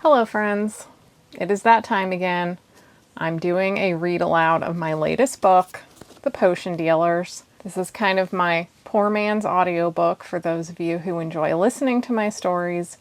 Hello friends, it is that time again. I'm doing a read aloud of my latest book, The Potion Dealers. This is kind of my poor man's audiobook for those of you who enjoy listening to my stories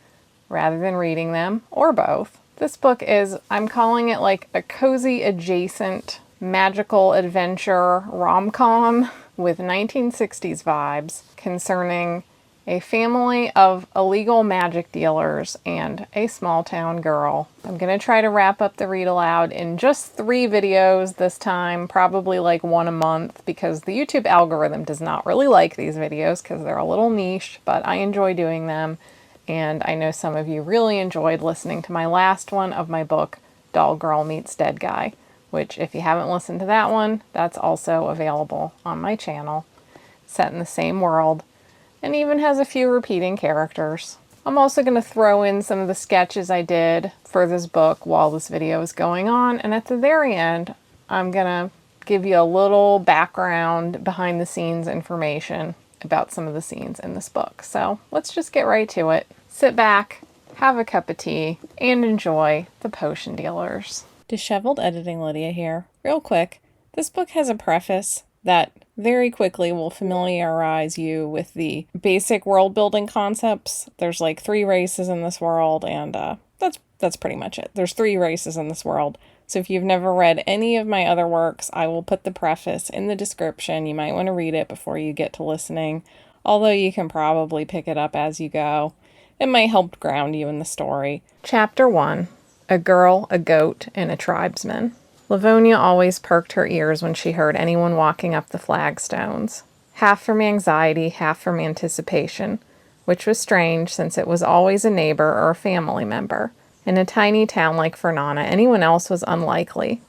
rather than reading them, or both. This book is, I'm calling it like a cozy adjacent magical adventure rom-com with 1960s vibes concerning a family of illegal magic dealers and a small town girl. I'm going to try to wrap up the read aloud in just 3 videos this time, probably like 1 a month, because the YouTube algorithm does not really like these videos because they're a little niche, but I enjoy doing them. And I know some of you really enjoyed listening to my last one of my book, Doll Girl Meets Dead Guy, which if you haven't listened to that one, that's also available on my channel, set in the same world, and even has a few repeating characters. I'm also going to throw in some of the sketches I did for this book while this video is going on, and at the very end, I'm going to give you a little background, behind the scenes information about some of the scenes in this book. So let's just get right to it. Sit back, have a cup of tea, and enjoy The Potion Dealers. Disheveled Editing Lydia here. Real quick, this book has a preface that very quickly will familiarize you with the basic world building concepts. There's like 3 races in this world, and that's pretty much it. There's 3 races in this world. So if you've never read any of my other works, I will put the preface in the description. You might want to read it before you get to listening, although you can probably pick it up as you go. It might help ground you in the story. Chapter 1. A Girl, a Goat, and a Tribesman. Livonya always perked her ears when she heard anyone walking up the flagstones, half from anxiety, half from anticipation, which was strange since it was always a neighbor or a family member. In a tiny town like Fernana, anyone else was unlikely.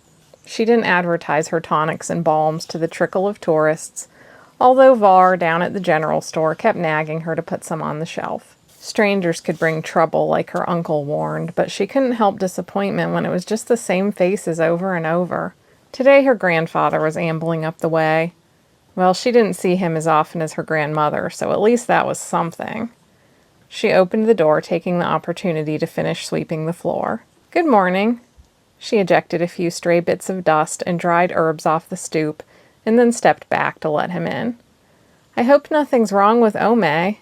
She didn't advertise her tonics and balms to the trickle of tourists, although Var down at the general store kept nagging her to put some on the shelf. Strangers could bring trouble, like her uncle warned, but she couldn't help disappointment when it was just the same faces over and over. Today her grandfather was ambling up the way. Well, she didn't see him as often as her grandmother, so at least that was something. She opened the door, taking the opportunity to finish sweeping the floor. "Good morning." She ejected a few stray bits of dust and dried herbs off the stoop, and then stepped back to let him in. "I hope nothing's wrong with Ome."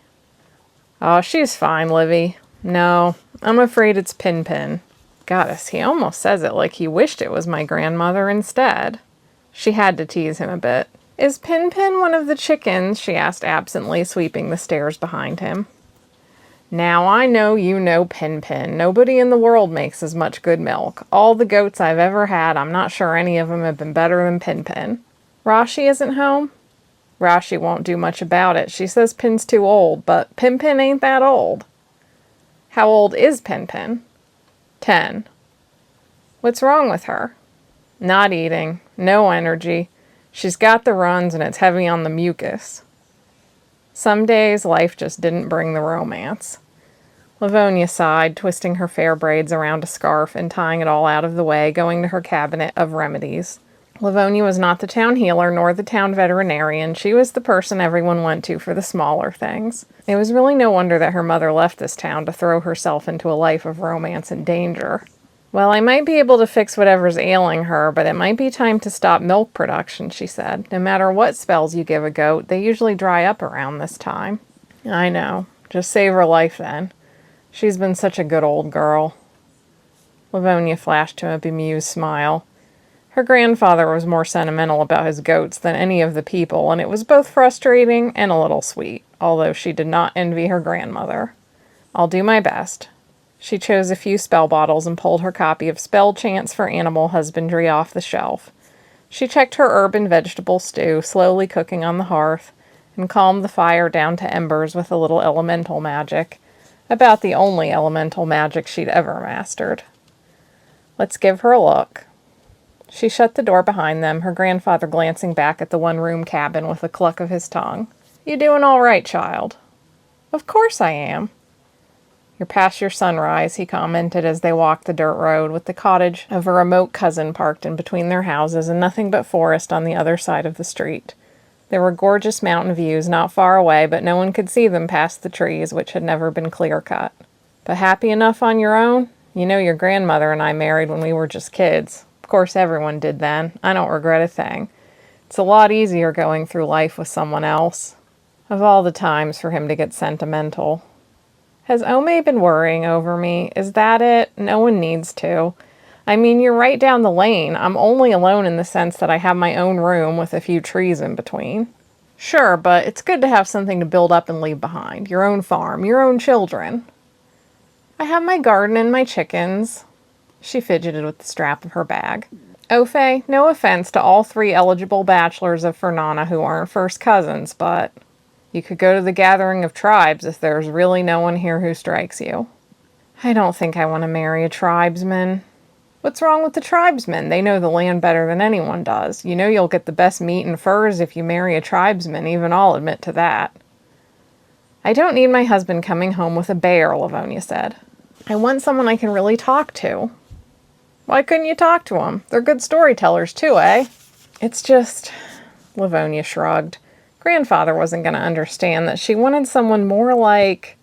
"Oh, she's fine, Livy." "No, I'm afraid it's Pin-Pin." Goddess, he almost says it like he wished it was my grandmother instead. She had to tease him a bit. "Is Pin-Pin one of the chickens?" she asked absently, sweeping the stairs behind him. "Now I know you know Pin-Pin. Nobody in the world makes as much good milk. All the goats I've ever had, I'm not sure any of them have been better than Pin-Pin." "Rashi isn't home?" "Rashi won't do much about it. She says Pin's too old, but Pin-Pin ain't that old." "How old is Pin-Pin?" 10. "What's wrong with her?" "Not eating. No energy. She's got the runs and it's heavy on the mucus." Some days life just didn't bring the romance. Livonya sighed, twisting her fair braids around a scarf and tying it all out of the way, going to her cabinet of remedies. Livonya was not the town healer nor the town veterinarian. She was the person everyone went to for the smaller things. It was really no wonder that her mother left this town to throw herself into a life of romance and danger. "Well, I might be able to fix whatever's ailing her, but it might be time to stop milk production," she said. "No matter what spells you give a goat, they usually dry up around this time." "I know. Just save her life then. She's been such a good old girl." Livonya flashed him a bemused smile. Her grandfather was more sentimental about his goats than any of the people, and it was both frustrating and a little sweet, although she did not envy her grandmother. "I'll do my best." She chose a few spell bottles and pulled her copy of Spell Chants for Animal Husbandry off the shelf. She checked her herb and vegetable stew, slowly cooking on the hearth, and calmed the fire down to embers with a little elemental magic, about the only elemental magic she'd ever mastered. "Let's give her a look." She shut the door behind them, her grandfather glancing back at the one-room cabin with a cluck of his tongue. "You doing all right, child?" "Of course I am." "You're past your sunrise," he commented as they walked the dirt road, with the cottage of a remote cousin parked in between their houses and nothing but forest on the other side of the street. There were gorgeous mountain views not far away, but no one could see them past the trees, which had never been clear-cut. "But happy enough on your own?" You know your grandmother and I married when we were just kids. Of course everyone did then. I don't regret a thing. It's a lot easier going through life with someone else. Of all the times for him to get sentimental. Has Ome been worrying over me? Is that it? No one needs to. I mean, you're right down the lane. I'm only alone in the sense that I have my own room with a few trees in between. Sure, but it's good to have something to build up and leave behind. Your own farm, your own children. I have my garden and my chickens. She fidgeted with the strap of her bag. Ofe, no offense to all 3 eligible bachelors of Fernana who aren't first cousins, but you could go to the gathering of tribes if there's really no one here who strikes you. I don't think I want to marry a tribesman. What's wrong with the tribesmen? They know the land better than anyone does. You know you'll get the best meat and furs if you marry a tribesman, even I'll admit to that. I don't need my husband coming home with a bear, Livonya said. I want someone I can really talk to. Why couldn't you talk to them? They're good storytellers too, eh? It's just... Livonya shrugged. Grandfather wasn't going to understand that she wanted someone more like...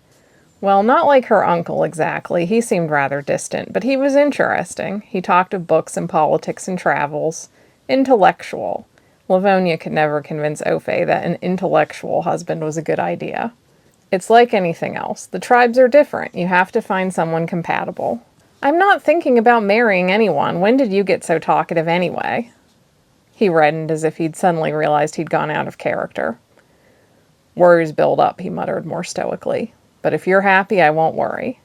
Well, not like her uncle exactly. He seemed rather distant, but he was interesting. He talked of books and politics and travels. Intellectual. Livonya could never convince Ofe that an intellectual husband was a good idea. It's like anything else. The tribes are different. You have to find someone compatible. I'm not thinking about marrying anyone. When did you get so talkative anyway? He reddened as if he'd suddenly realized he'd gone out of character. Worries build up, he muttered more stoically. But if you're happy, I won't worry.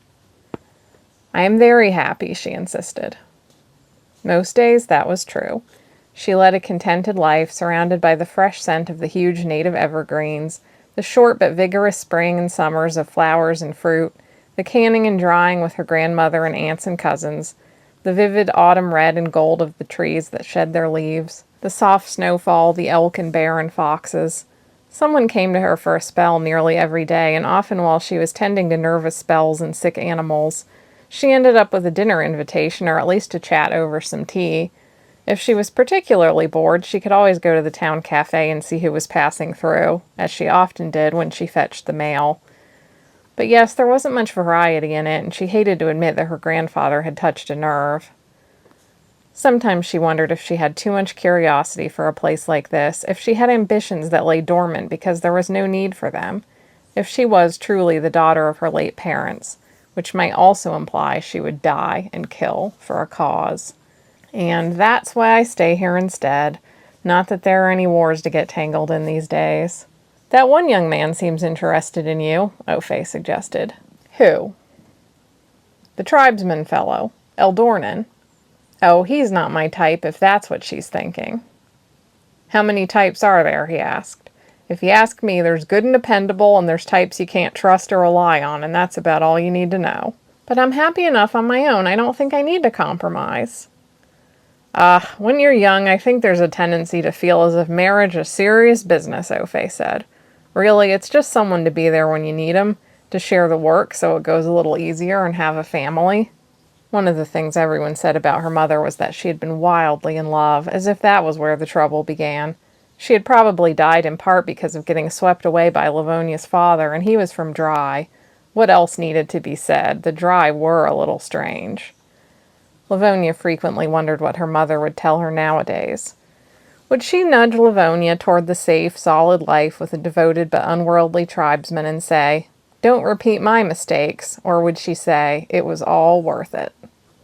I am very happy, she insisted. Most days, that was true. She led a contented life, surrounded by the fresh scent of the huge native evergreens, the short but vigorous spring and summers of flowers and fruit, the canning and drying with her grandmother and aunts and cousins, the vivid autumn red and gold of the trees that shed their leaves, the soft snowfall, the elk and bear and foxes. Someone came to her for a spell nearly every day, and often while she was tending to nervous spells and sick animals, she ended up with a dinner invitation or at least to chat over some tea. If she was particularly bored, she could always go to the town cafe and see who was passing through, as she often did when she fetched the mail. But yes, there wasn't much variety in it, and she hated to admit that her grandfather had touched a nerve. Sometimes she wondered if she had too much curiosity for a place like this, if she had ambitions that lay dormant because there was no need for them, if she was truly the daughter of her late parents, which might also imply she would die and kill for a cause. And that's why I stay here instead. Not that there are any wars to get tangled in these days. That one young man seems interested in you, Ofe suggested. Who? The tribesman fellow, Eldornan. Oh, he's not my type, if that's what she's thinking. How many types are there, he asked. If you ask me, there's good and dependable, and there's types you can't trust or rely on, and that's about all you need to know. But I'm happy enough on my own. I don't think I need to compromise. When you're young, I think there's a tendency to feel as if marriage is serious business, Ofe said. Really, it's just someone to be there when you need 'em, to share the work so it goes a little easier and have a family. One of the things everyone said about her mother was that she had been wildly in love, as if that was where the trouble began. She had probably died in part because of getting swept away by Livonia's father, and he was from Dry. What else needed to be said? The Dry were a little strange. Livonya frequently wondered what her mother would tell her nowadays. Would she nudge Livonya toward the safe, solid life with a devoted but unworldly tribesman and say, "Don't repeat my mistakes," or would she say, "It was all worth it"?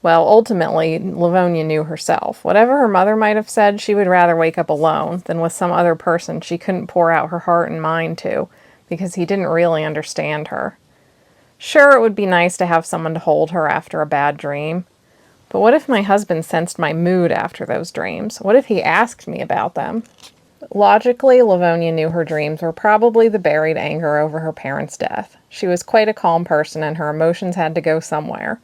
Well, ultimately, Livonya knew herself. Whatever her mother might have said, she would rather wake up alone than with some other person she couldn't pour out her heart and mind to, because he didn't really understand her. Sure, it would be nice to have someone to hold her after a bad dream. But what if my husband sensed my mood after those dreams? What if he asked me about them? Logically, Livonya knew her dreams were probably the buried anger over her parents' death. She was quite a calm person, and her emotions had to go somewhere.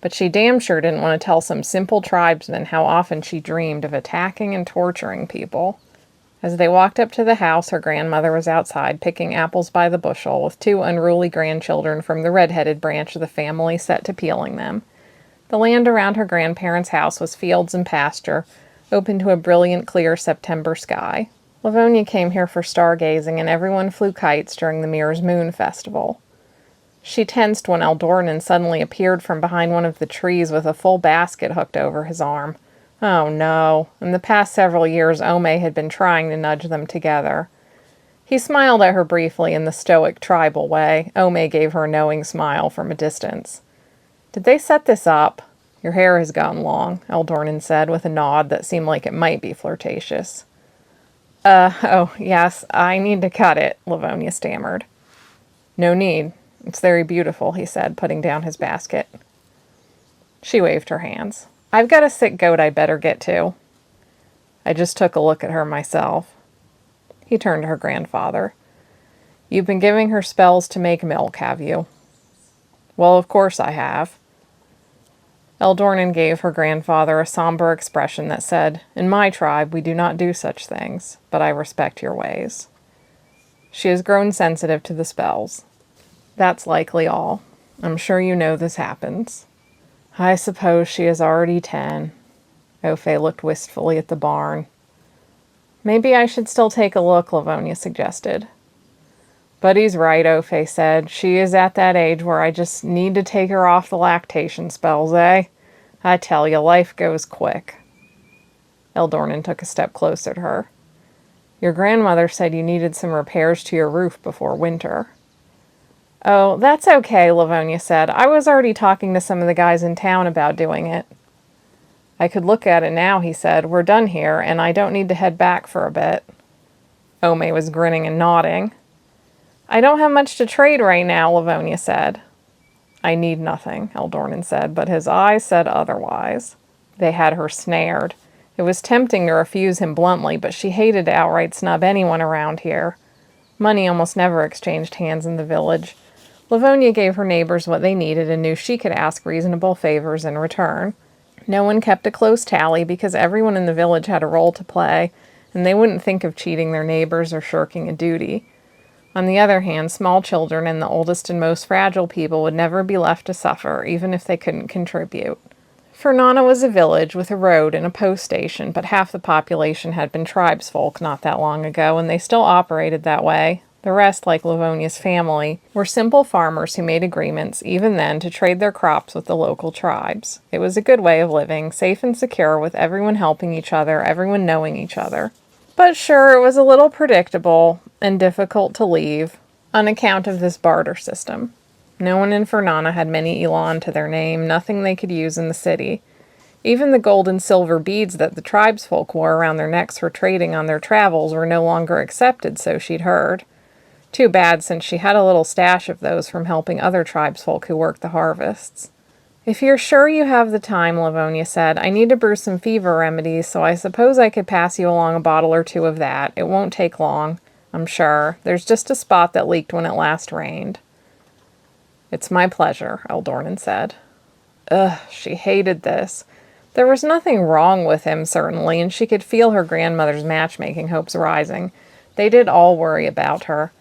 But she damn sure didn't want to tell some simple tribesman how often she dreamed of attacking and torturing people. As they walked up to the house, her grandmother was outside picking apples by the bushel, with 2 unruly grandchildren from the red-headed branch of the family set to peeling them. The land around her grandparents' house was fields and pasture, open to a brilliant, clear September sky. Livonya came here for stargazing, and everyone flew kites during the Mirror's Moon Festival. She tensed when Eldornin suddenly appeared from behind one of the trees with a full basket hooked over his arm. Oh no, in the past several years Ome had been trying to nudge them together. He smiled at her briefly in the stoic tribal way. Ome gave her a knowing smile from a distance. Did they set this up? Your hair has gone long, Eldornin said with a nod that seemed like it might be flirtatious. Oh, yes, I need to cut it, Livonya stammered. No need. It's very beautiful, he said, putting down his basket. She waved her hands. I've got a sick goat I'd better get to. I just took a look at her myself. He turned to her grandfather. You've been giving her spells to make milk, have you? Well, of course I have. Eldornin gave her grandfather a somber expression that said, In my tribe we do not do such things, but I respect your ways. She has grown sensitive to the spells. That's likely all. I'm sure you know this happens. I suppose she is already 10. Ophe looked wistfully at the barn. Maybe I should still take a look, Livonya suggested. But he's right, Ophe said. She is at that age where I just need to take her off the lactation spells, eh? I tell you, life goes quick. Eldornin took a step closer to her. Your grandmother said you needed some repairs to your roof before winter. Oh, that's okay, Livonya said. I was already talking to some of the guys in town about doing it. I could look at it now, he said. We're done here, and I don't need to head back for a bit. Ome was grinning and nodding. I don't have much to trade right now, Livonya said. I need nothing, Eldornin said, but his eyes said otherwise. They had her snared. It was tempting to refuse him bluntly, but she hated to outright snub anyone around here. Money almost never exchanged hands in the village. Livonya gave her neighbors what they needed and knew she could ask reasonable favors in return. No one kept a close tally because everyone in the village had a role to play, and they wouldn't think of cheating their neighbors or shirking a duty. On the other hand, small children and the oldest and most fragile people would never be left to suffer, even if they couldn't contribute. Fernana was a village with a road and a post station, but half the population had been tribesfolk not that long ago, and they still operated that way. The rest, like Livonia's family, were simple farmers who made agreements, even then, to trade their crops with the local tribes. It was a good way of living, safe and secure, with everyone helping each other, everyone knowing each other. But sure, it was a little predictable and difficult to leave on account of this barter system. No one in Fernana had many elan to their name, nothing they could use in the city. Even the gold and silver beads that the tribesfolk wore around their necks for trading on their travels were no longer accepted, so she'd heard. Too bad, since she had a little stash of those from helping other tribesfolk who worked the harvests. If you're sure you have the time, Livonya said, I need to brew some fever remedies, so I suppose I could pass you along a bottle or two of that. It won't take long, I'm sure. There's just a spot that leaked when it last rained. It's my pleasure, Eldornin said. Ugh, she hated this. There was nothing wrong with him, certainly, and she could feel her grandmother's matchmaking hopes rising. They did all worry about her.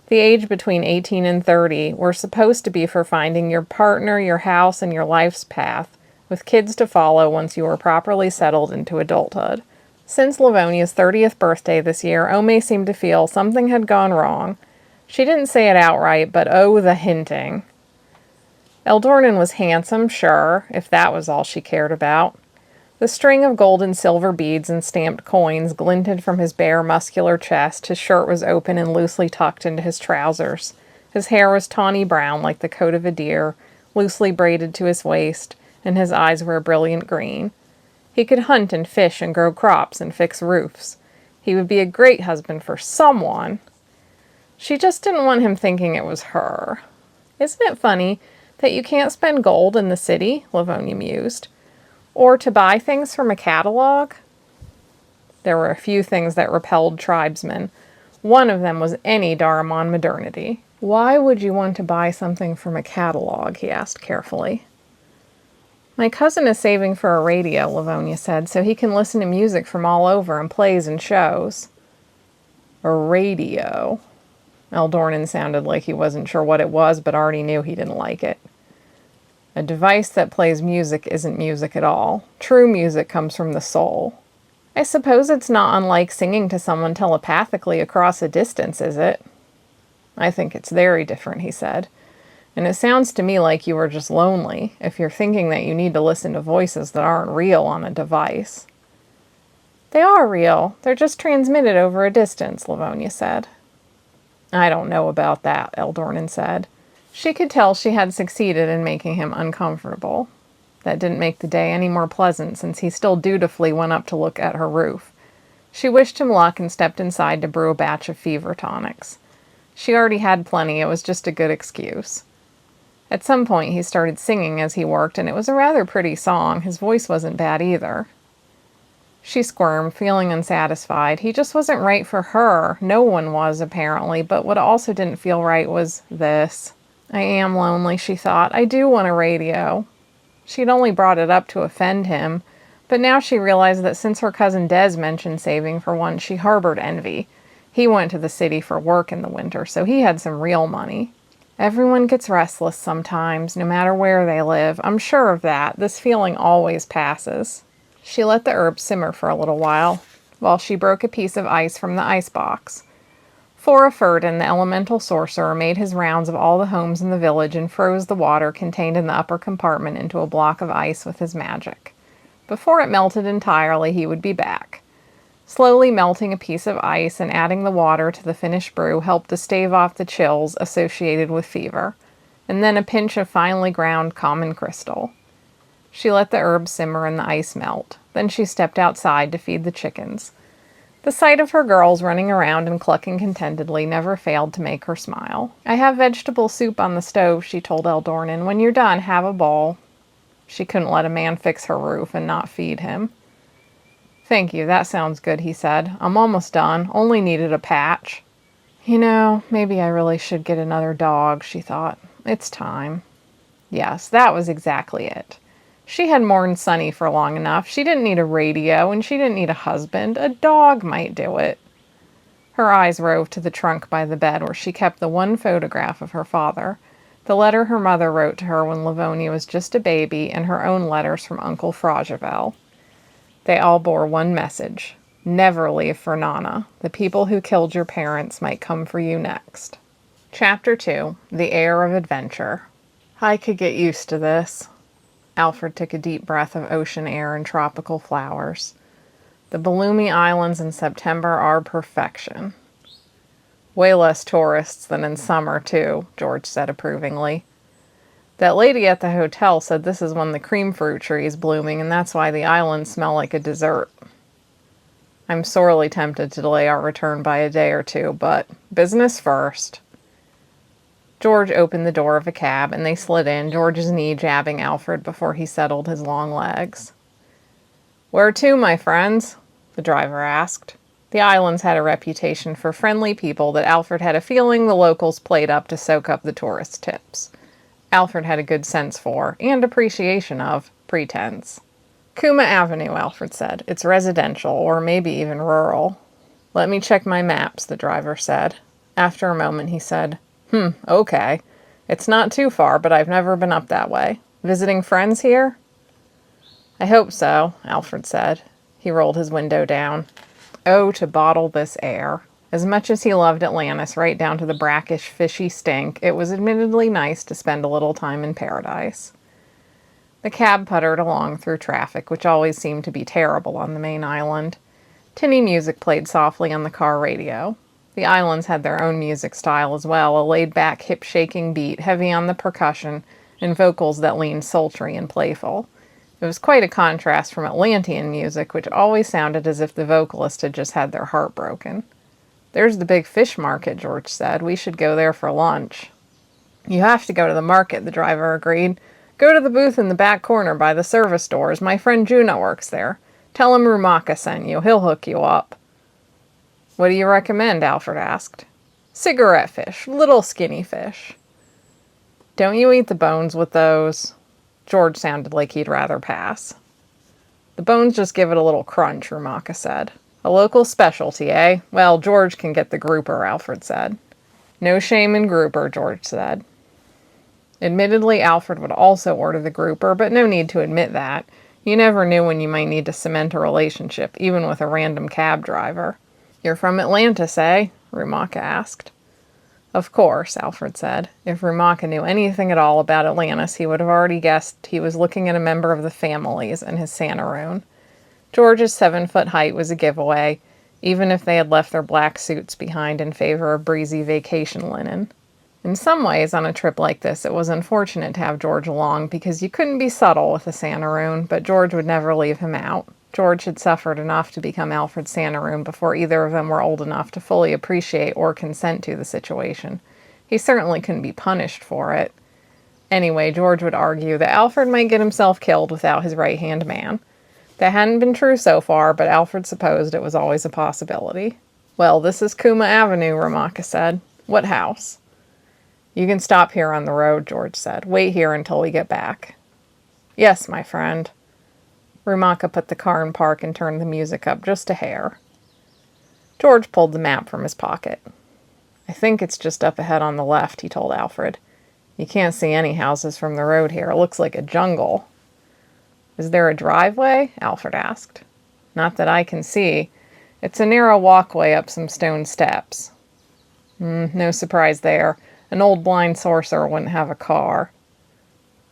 The age between 18 and 30 were supposed to be for finding your partner, your house, and your life's path, with kids to follow once you were properly settled into adulthood. Since Livonia's 30th birthday this year, Ome seemed to feel something had gone wrong. She didn't say it outright, but oh, the hinting. Eldornin was handsome, sure, if that was all she cared about. The string of gold and silver beads and stamped coins glinted from his bare, muscular chest. His shirt was open and loosely tucked into his trousers. His hair was tawny brown like the coat of a deer, loosely braided to his waist, and his eyes were a brilliant green. He could hunt and fish and grow crops and fix roofs. He would be a great husband for someone. She just didn't want him thinking it was her. Isn't it funny that you can't spend gold in the city? Livonya mused. Or to buy things from a catalog? There were a few things that repelled tribesmen. One of them was any Daramon modernity. Why would you want to buy something from a catalog? He asked carefully. My cousin is saving for a radio, Livonya said, so he can listen to music from all over and plays and shows. A radio. Eldornin sounded like he wasn't sure what it was, but already knew he didn't like it. A device that plays music isn't music at all. True music comes from the soul. I suppose it's not unlike singing to someone telepathically across a distance, is it? I think it's very different, he said. And it sounds to me like you are just lonely if you're thinking that you need to listen to voices that aren't real on a device. They are real. They're just transmitted over a distance, Livonya said. I don't know about that, Eldornan said. She could tell she had succeeded in making him uncomfortable. That didn't make the day any more pleasant, since he still dutifully went up to look at her roof. She wished him luck and stepped inside to brew a batch of fever tonics. She already had plenty, it was just a good excuse. At some point he started singing as he worked, and it was a rather pretty song. His voice wasn't bad either. She squirmed, feeling unsatisfied. He just wasn't right for her. No one was, apparently, but what also didn't feel right was this. I am lonely, she thought. I do want a radio. She'd only brought it up to offend him, but now she realized that since her cousin Des mentioned saving for one, she harbored envy. He went to the city for work in the winter, so he had some real money. Everyone gets restless sometimes, no matter where they live. I'm sure of that. This feeling always passes. She let the herbs simmer for a little while she broke a piece of ice from the icebox. Fertilizer, the elemental sorcerer, made his rounds of all the homes in the village and froze the water contained in the upper compartment into a block of ice with his magic. Before it melted entirely, he would be back. Slowly melting a piece of ice and adding the water to the finished brew helped to stave off the chills associated with fever, and then a pinch of finely ground common crystal. She let the herbs simmer and the ice melt. Then she stepped outside to feed the chickens. The sight of her girls running around and clucking contentedly never failed to make her smile. I have vegetable soup on the stove, she told Eldornan. When you're done, have a bowl. She couldn't let a man fix her roof and not feed him. Thank you, that sounds good, he said. I'm almost done, only needed a patch. Maybe I really should get another dog, she thought. It's time. Yes, that was exactly it. She had mourned Sonny for long enough. She didn't need a radio, and she didn't need a husband. A dog might do it. Her eyes roved to the trunk by the bed where she kept the one photograph of her father, the letter her mother wrote to her when Livonya was just a baby, and her own letters from Uncle Fragivel. They all bore one message. Never leave for Nana. The people who killed your parents might come for you next. Chapter 2. The Heir of Adventure. I could get used to this. Alfred took a deep breath of ocean air and tropical flowers. The Bloomy Islands in September are perfection. Way less tourists than in summer, too, George said approvingly. That lady at the hotel said this is when the cream fruit tree is blooming, and that's why the islands smell like a dessert. I'm sorely tempted to delay our return by a day or two, but business first. George opened the door of a cab, and they slid in, George's knee jabbing Alfred before he settled his long legs. Where to, my friends? The driver asked. The islands had a reputation for friendly people that Alfred had a feeling the locals played up to soak up the tourist tips. Alfred had a good sense for, and appreciation of, pretense. Kuma Avenue, Alfred said. It's residential, or maybe even rural. Let me check my maps, the driver said. After a moment he said, okay. It's not too far, but I've never been up that way. Visiting friends here? I hope so, Alfred said. He rolled his window down. Oh, to bottle this air. As much as he loved Atlantis, right down to the brackish, fishy stink, it was admittedly nice to spend a little time in paradise. The cab puttered along through traffic, which always seemed to be terrible on the main island. Tinny music played softly on the car radio. The islands had their own music style as well, a laid-back, hip-shaking beat, heavy on the percussion, and vocals that leaned sultry and playful. It was quite a contrast from Atlantean music, which always sounded as if the vocalist had just had their heart broken. There's the big fish market, George said. We should go there for lunch. You have to go to the market, the driver agreed. Go to the booth in the back corner by the service doors. My friend Juno works there. Tell him Rumaka sent you. He'll hook you up. What do you recommend? Alfred asked. Cigarette fish. Little skinny fish. Don't you eat the bones with those? George sounded like he'd rather pass. The bones just give it a little crunch, Rumaka said. A local specialty, eh? Well, George can get the grouper, Alfred said. No shame in grouper, George said. Admittedly, Alfred would also order the grouper, but no need to admit that. You never knew when you might need to cement a relationship, even with a random cab driver. You're from Atlantis, eh? Rumaka asked. Of course, Alfred said. If Rumaka knew anything at all about Atlantis, he would have already guessed he was looking at a member of the families in his Santaroon. George's 7-foot height was a giveaway, even if they had left their black suits behind in favor of breezy vacation linen. In some ways, on a trip like this, it was unfortunate to have George along, because you couldn't be subtle with a Santaroon, but George would never leave him out. George had suffered enough to become Alfred's Santaroon before either of them were old enough to fully appreciate or consent to the situation. He certainly couldn't be punished for it. Anyway, George would argue that Alfred might get himself killed without his right-hand man. That hadn't been true so far, but Alfred supposed it was always a possibility. Well, this is Kuma Avenue, Rumaka said. What house? You can stop here on the road, George said. Wait here until we get back. Yes, my friend. Rumaka put the car in park and turned the music up just a hair. George pulled the map from his pocket. I think it's just up ahead on the left, he told Alfred. You can't see any houses from the road here. It looks like a jungle. Is there a driveway? Alfred asked. Not that I can see. It's a narrow walkway up some stone steps. No surprise there. An old blind sorcerer wouldn't have a car.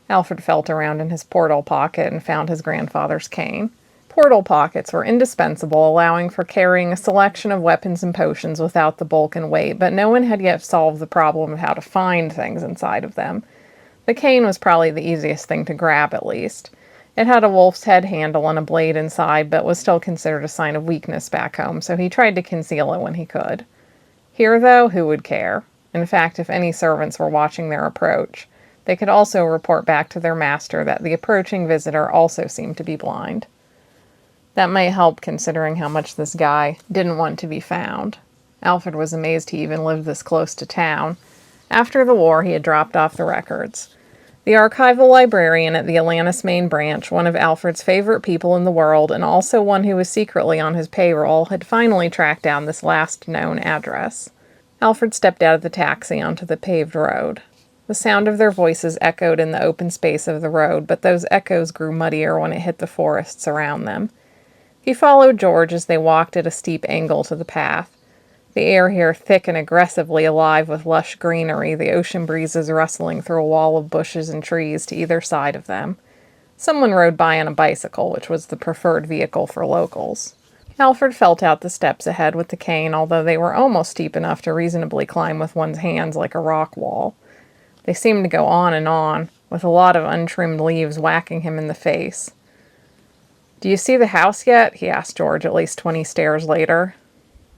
Alfred felt around in his portal pocket and found his grandfather's cane. Portal pockets were indispensable, allowing for carrying a selection of weapons and potions without the bulk and weight, but no one had yet solved the problem of how to find things inside of them. The cane was probably the easiest thing to grab, at least. It had a wolf's head handle and a blade inside, but was still considered a sign of weakness back home, so he tried to conceal it when he could. Here, though, who would care? In fact, if any servants were watching their approach, they could also report back to their master that the approaching visitor also seemed to be blind. That might help, considering how much this guy didn't want to be found. Alfred was amazed he even lived this close to town. After the war, he had dropped off the records. The archival librarian at the Atlantis main branch, one of Alfred's favorite people in the world, and also one who was secretly on his payroll, had finally tracked down this last known address. Alfred stepped out of the taxi onto the paved road. The sound of their voices echoed in the open space of the road, but those echoes grew muddier when it hit the forests around them. He followed George as they walked at a steep angle to the path. The air here thick and aggressively alive with lush greenery, the ocean breezes rustling through a wall of bushes and trees to either side of them. Someone rode by on a bicycle, which was the preferred vehicle for locals. Alfred felt out the steps ahead with the cane, although they were almost steep enough to reasonably climb with one's hands like a rock wall. They seemed to go on, with a lot of untrimmed leaves whacking him in the face. Do you see the house yet? He asked George at least 20 stairs later.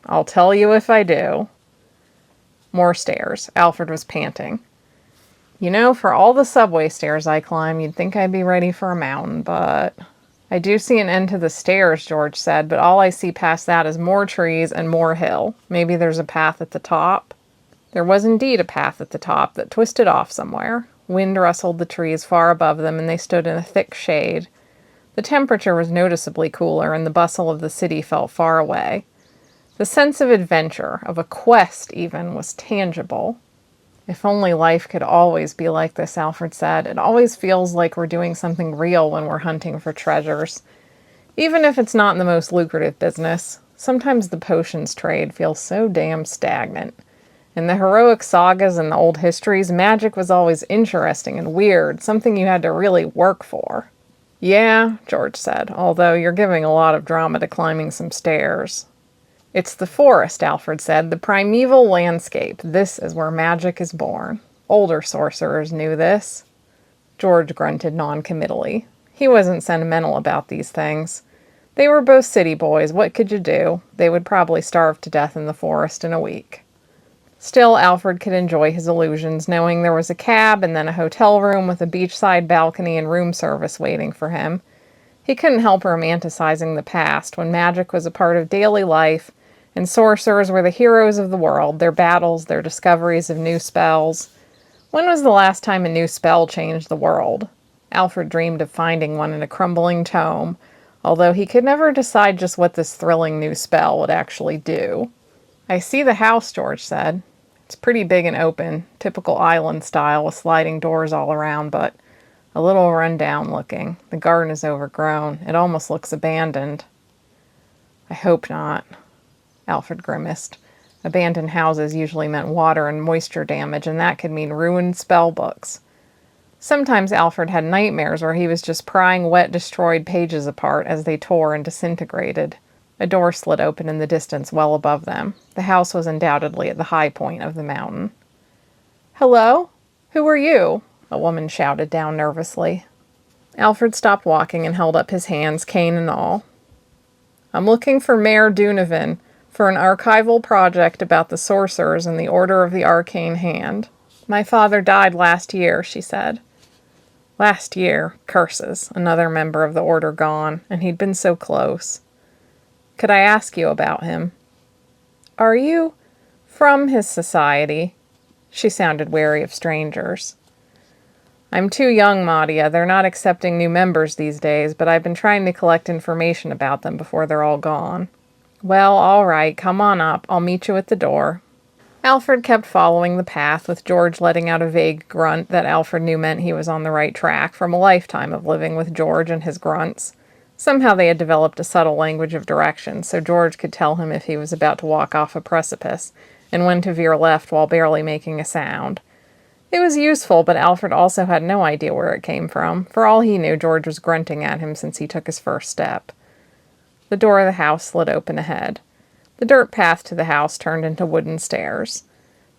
I'll tell you if I do. More stairs. Alfred was panting. You know, for all the subway stairs I climb, you'd think I'd be ready for a mountain, but... I do see an end to the stairs, George said, but all I see past that is more trees and more hill. Maybe there's a path at the top. There was indeed a path at the top that twisted off somewhere. Wind rustled the trees far above them, and they stood in a thick shade. The temperature was noticeably cooler, and the bustle of the city felt far away. The sense of adventure, of a quest even, was tangible. If only life could always be like this, Alfred said. It always feels like we're doing something real when we're hunting for treasures. Even if it's not in the most lucrative business, sometimes the potions trade feels so damn stagnant. In the heroic sagas and the old histories, magic was always interesting and weird, something you had to really work for. Yeah, George said, although you're giving a lot of drama to climbing some stairs. It's the forest, Alfred said, the primeval landscape. This is where magic is born. Older sorcerers knew this. George grunted non-committally. He wasn't sentimental about these things. They were both city boys. What could you do? They would probably starve to death in the forest in a week. Still, Alfred could enjoy his illusions, knowing there was a cab and then a hotel room with a beachside balcony and room service waiting for him. He couldn't help romanticizing the past, when magic was a part of daily life, and sorcerers were the heroes of the world, their battles, their discoveries of new spells. When was the last time a new spell changed the world? Alfred dreamed of finding one in a crumbling tome, although he could never decide just what this thrilling new spell would actually do. I see the house, George said. It's pretty big and open, typical island style with sliding doors all around, but a little run-down looking. The garden is overgrown. It almost looks abandoned. I hope not. Alfred grimaced. Abandoned houses usually meant water and moisture damage, and that could mean ruined spellbooks. Sometimes Alfred had nightmares where he was just prying wet, destroyed pages apart as they tore and disintegrated. A door slid open in the distance well above them. The house was undoubtedly at the high point of the mountain. "Hello? Who are you?" a woman shouted down nervously. Alfred stopped walking and held up his hands, cane and all. "I'm looking for Mayor Dunavin for an archival project about the sorcerers and the Order of the Arcane Hand. My father died last year," she said. Last year, curses, another member of the order gone, and he'd been so close. "Could I ask you about him?" "Are you from his society?" She sounded wary of strangers. "I'm too young, Madia. They're not accepting new members these days, but I've been trying to collect information about them before they're all gone." "Well, all right, come on up. I'll meet you at the door." Alfred kept following the path, with George letting out a vague grunt that Alfred knew meant he was on the right track from a lifetime of living with George and his grunts. Somehow they had developed a subtle language of direction, so George could tell him if he was about to walk off a precipice, and when to veer left while barely making a sound. It was useful, but Alfred also had no idea where it came from. For all he knew, George was grunting at him since he took his first step. The door of the house slid open ahead. The dirt path to the house turned into wooden stairs.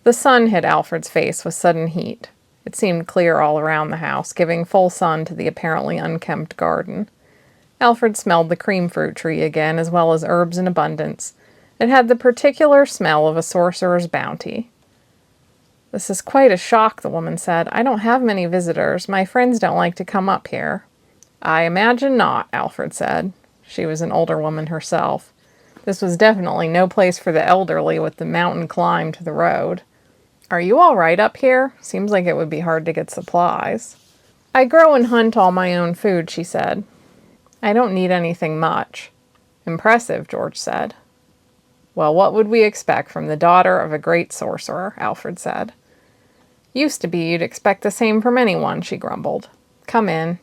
The sun hit Alfred's face with sudden heat. It seemed clear all around the house, giving full sun to the apparently unkempt garden. Alfred smelled the cream fruit tree again, as well as herbs in abundance. It had the particular smell of a sorcerer's bounty. "This is quite a shock," the woman said. "I don't have many visitors. My friends don't like to come up here." "I imagine not," Alfred said. She was an older woman herself. This was definitely no place for the elderly with the mountain climb to the road. "Are you all right up here? Seems like it would be hard to get supplies." "I grow and hunt all my own food," she said. "I don't need anything much." "Impressive," George said. "Well, what would we expect from the daughter of a great sorcerer?" Alfred said. "Used to be you'd expect the same from anyone," she grumbled. "Come in."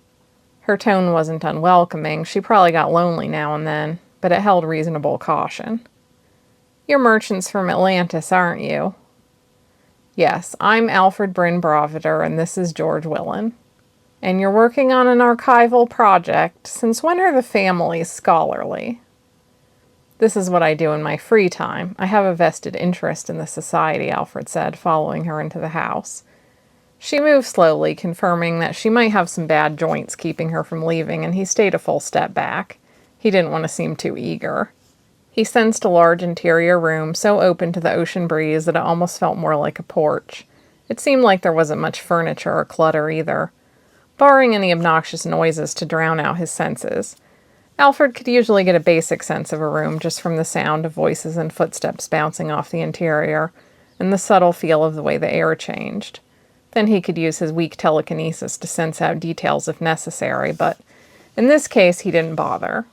Her tone wasn't unwelcoming. She probably got lonely now and then, but it held reasonable caution. "You're merchants from Atlantis, aren't you?" "Yes, I'm Alfred Bravider, and this is George Willen." "And you're working on an archival project. Since when are the families scholarly?" "This is what I do in my free time. I have a vested interest in the society," Alfred said, following her into the house. She moved slowly, confirming that she might have some bad joints keeping her from leaving, and he stayed a full step back. He didn't want to seem too eager. He sensed a large interior room, so open to the ocean breeze that it almost felt more like a porch. It seemed like there wasn't much furniture or clutter either, barring any obnoxious noises to drown out his senses. Alfred could usually get a basic sense of a room just from the sound of voices and footsteps bouncing off the interior, and the subtle feel of the way the air changed. Then he could use his weak telekinesis to sense out details if necessary, but in this case he didn't bother.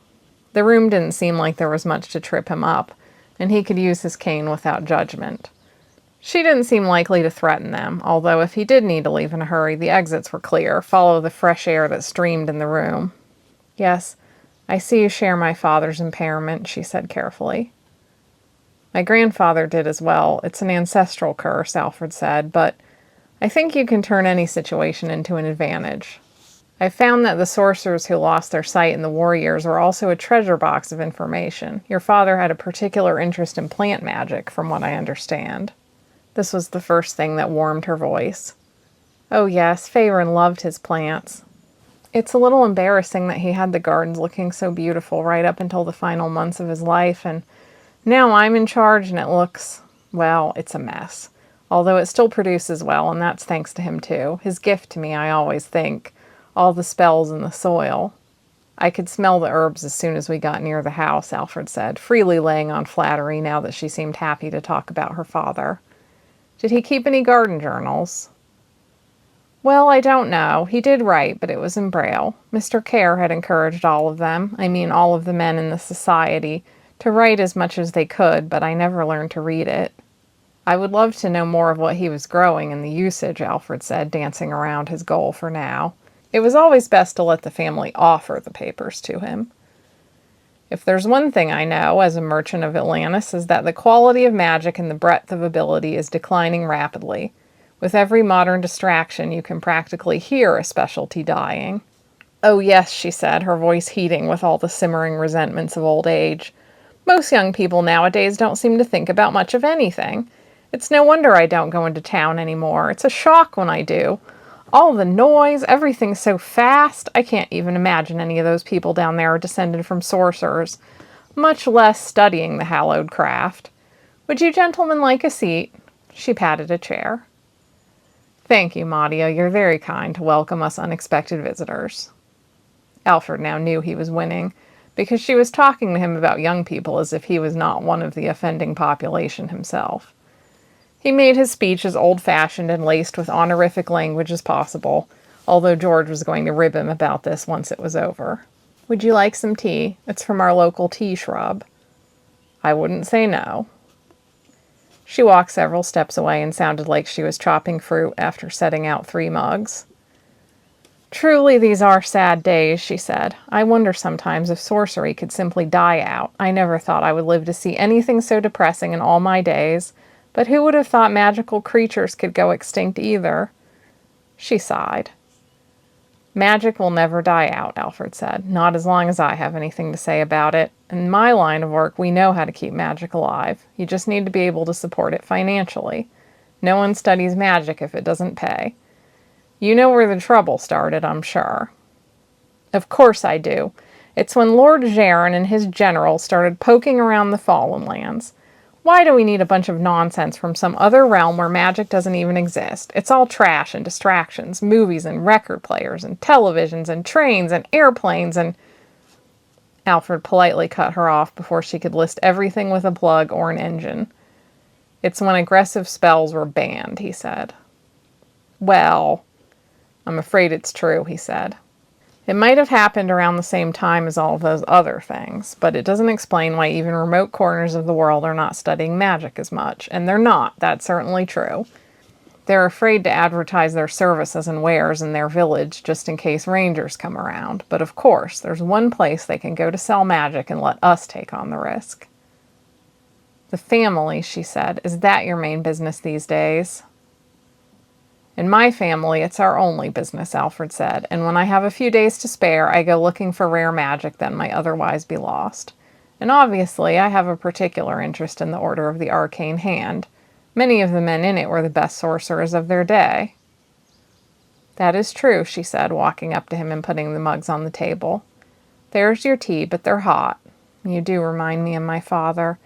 The room didn't seem like there was much to trip him up, and he could use his cane without judgment. She didn't seem likely to threaten them, although if he did need to leave in a hurry, the exits were clear. Follow the fresh air that streamed in the room. "Yes, I see you share my father's impairment," she said carefully. "My grandfather did as well. It's an ancestral curse," Alfred said, "but I think you can turn any situation into an advantage. I found that the sorcerers who lost their sight in the war years were also a treasure box of information. Your father had a particular interest in plant magic, from what I understand." This was the first thing that warmed her voice. "Oh yes, Faerun loved his plants. It's a little embarrassing that he had the gardens looking so beautiful right up until the final months of his life, and now I'm in charge and it looks, well, it's a mess. Although it still produces well, and that's thanks to him too. His gift to me, I always think. All the spells in the soil." "I could smell the herbs as soon as we got near the house," Alfred said, freely laying on flattery now that she seemed happy to talk about her father. "Did he keep any garden journals?" "Well, I don't know. He did write, but it was in Braille. Mr. Kerr had encouraged all of them, I mean all of the men in the society, to write as much as they could, but I never learned to read it." "I would love to know more of what he was growing and the usage," Alfred said, dancing around his goal for now. It was always best to let the family offer the papers to him. If there's one thing I know as a merchant of Atlantis is that the quality of magic and the breadth of ability is declining rapidly. With every modern distraction, you can practically hear a specialty dying. Oh yes, she said, her voice heating with all the simmering resentments of old age. Most young people nowadays don't seem to think about much of anything. It's no wonder I don't go into town anymore. It's a shock when I do. All the noise, everything's so fast. I can't even imagine any of those people down there are descended from sorcerers, much less studying the hallowed craft. Would you gentlemen like a seat? She patted a chair. Thank you, Madia. You're very kind to welcome us unexpected visitors. Alfred now knew he was winning, because she was talking to him about young people as if he was not one of the offending population himself. He made his speech as old-fashioned and laced with honorific language as possible, although George was going to rib him about this once it was over. Would you like some tea? It's from our local tea shrub. I wouldn't say no. She walked several steps away and sounded like she was chopping fruit after setting out 3 mugs. Truly these are sad days, she said. I wonder sometimes if sorcery could simply die out. I never thought I would live to see anything so depressing in all my days, but who would have thought magical creatures could go extinct either? She sighed. Magic will never die out, Alfred said, not as long as I have anything to say about it. In my line of work, we know how to keep magic alive. You just need to be able to support it financially. No one studies magic if it doesn't pay. You know where the trouble started, I'm sure. Of course I do. It's when Lord Jaron and his generals started poking around the Fallen Lands. Why do we need a bunch of nonsense from some other realm where magic doesn't even exist? It's all trash and distractions, movies and record players and televisions and trains and airplanes and... Alfred politely cut her off before she could list everything with a plug or an engine. It's when aggressive spells were banned, he said. Well, I'm afraid it's true, he said. It might have happened around the same time as all of those other things, but it doesn't explain why even remote corners of the world are not studying magic as much. And they're not, that's certainly true. They're afraid to advertise their services and wares in their village just in case rangers come around. But of course, there's one place they can go to sell magic and let us take on the risk. The family, she said, is that your main business these days? In my family, it's our only business, Alfred said, and when I have a few days to spare, I go looking for rare magic that might otherwise be lost. And obviously, I have a particular interest in the Order of the Arcane Hand. Many of the men in it were the best sorcerers of their day. That is true, she said, walking up to him and putting the mugs on the table. There's your tea, but they're hot. You do remind me of my father.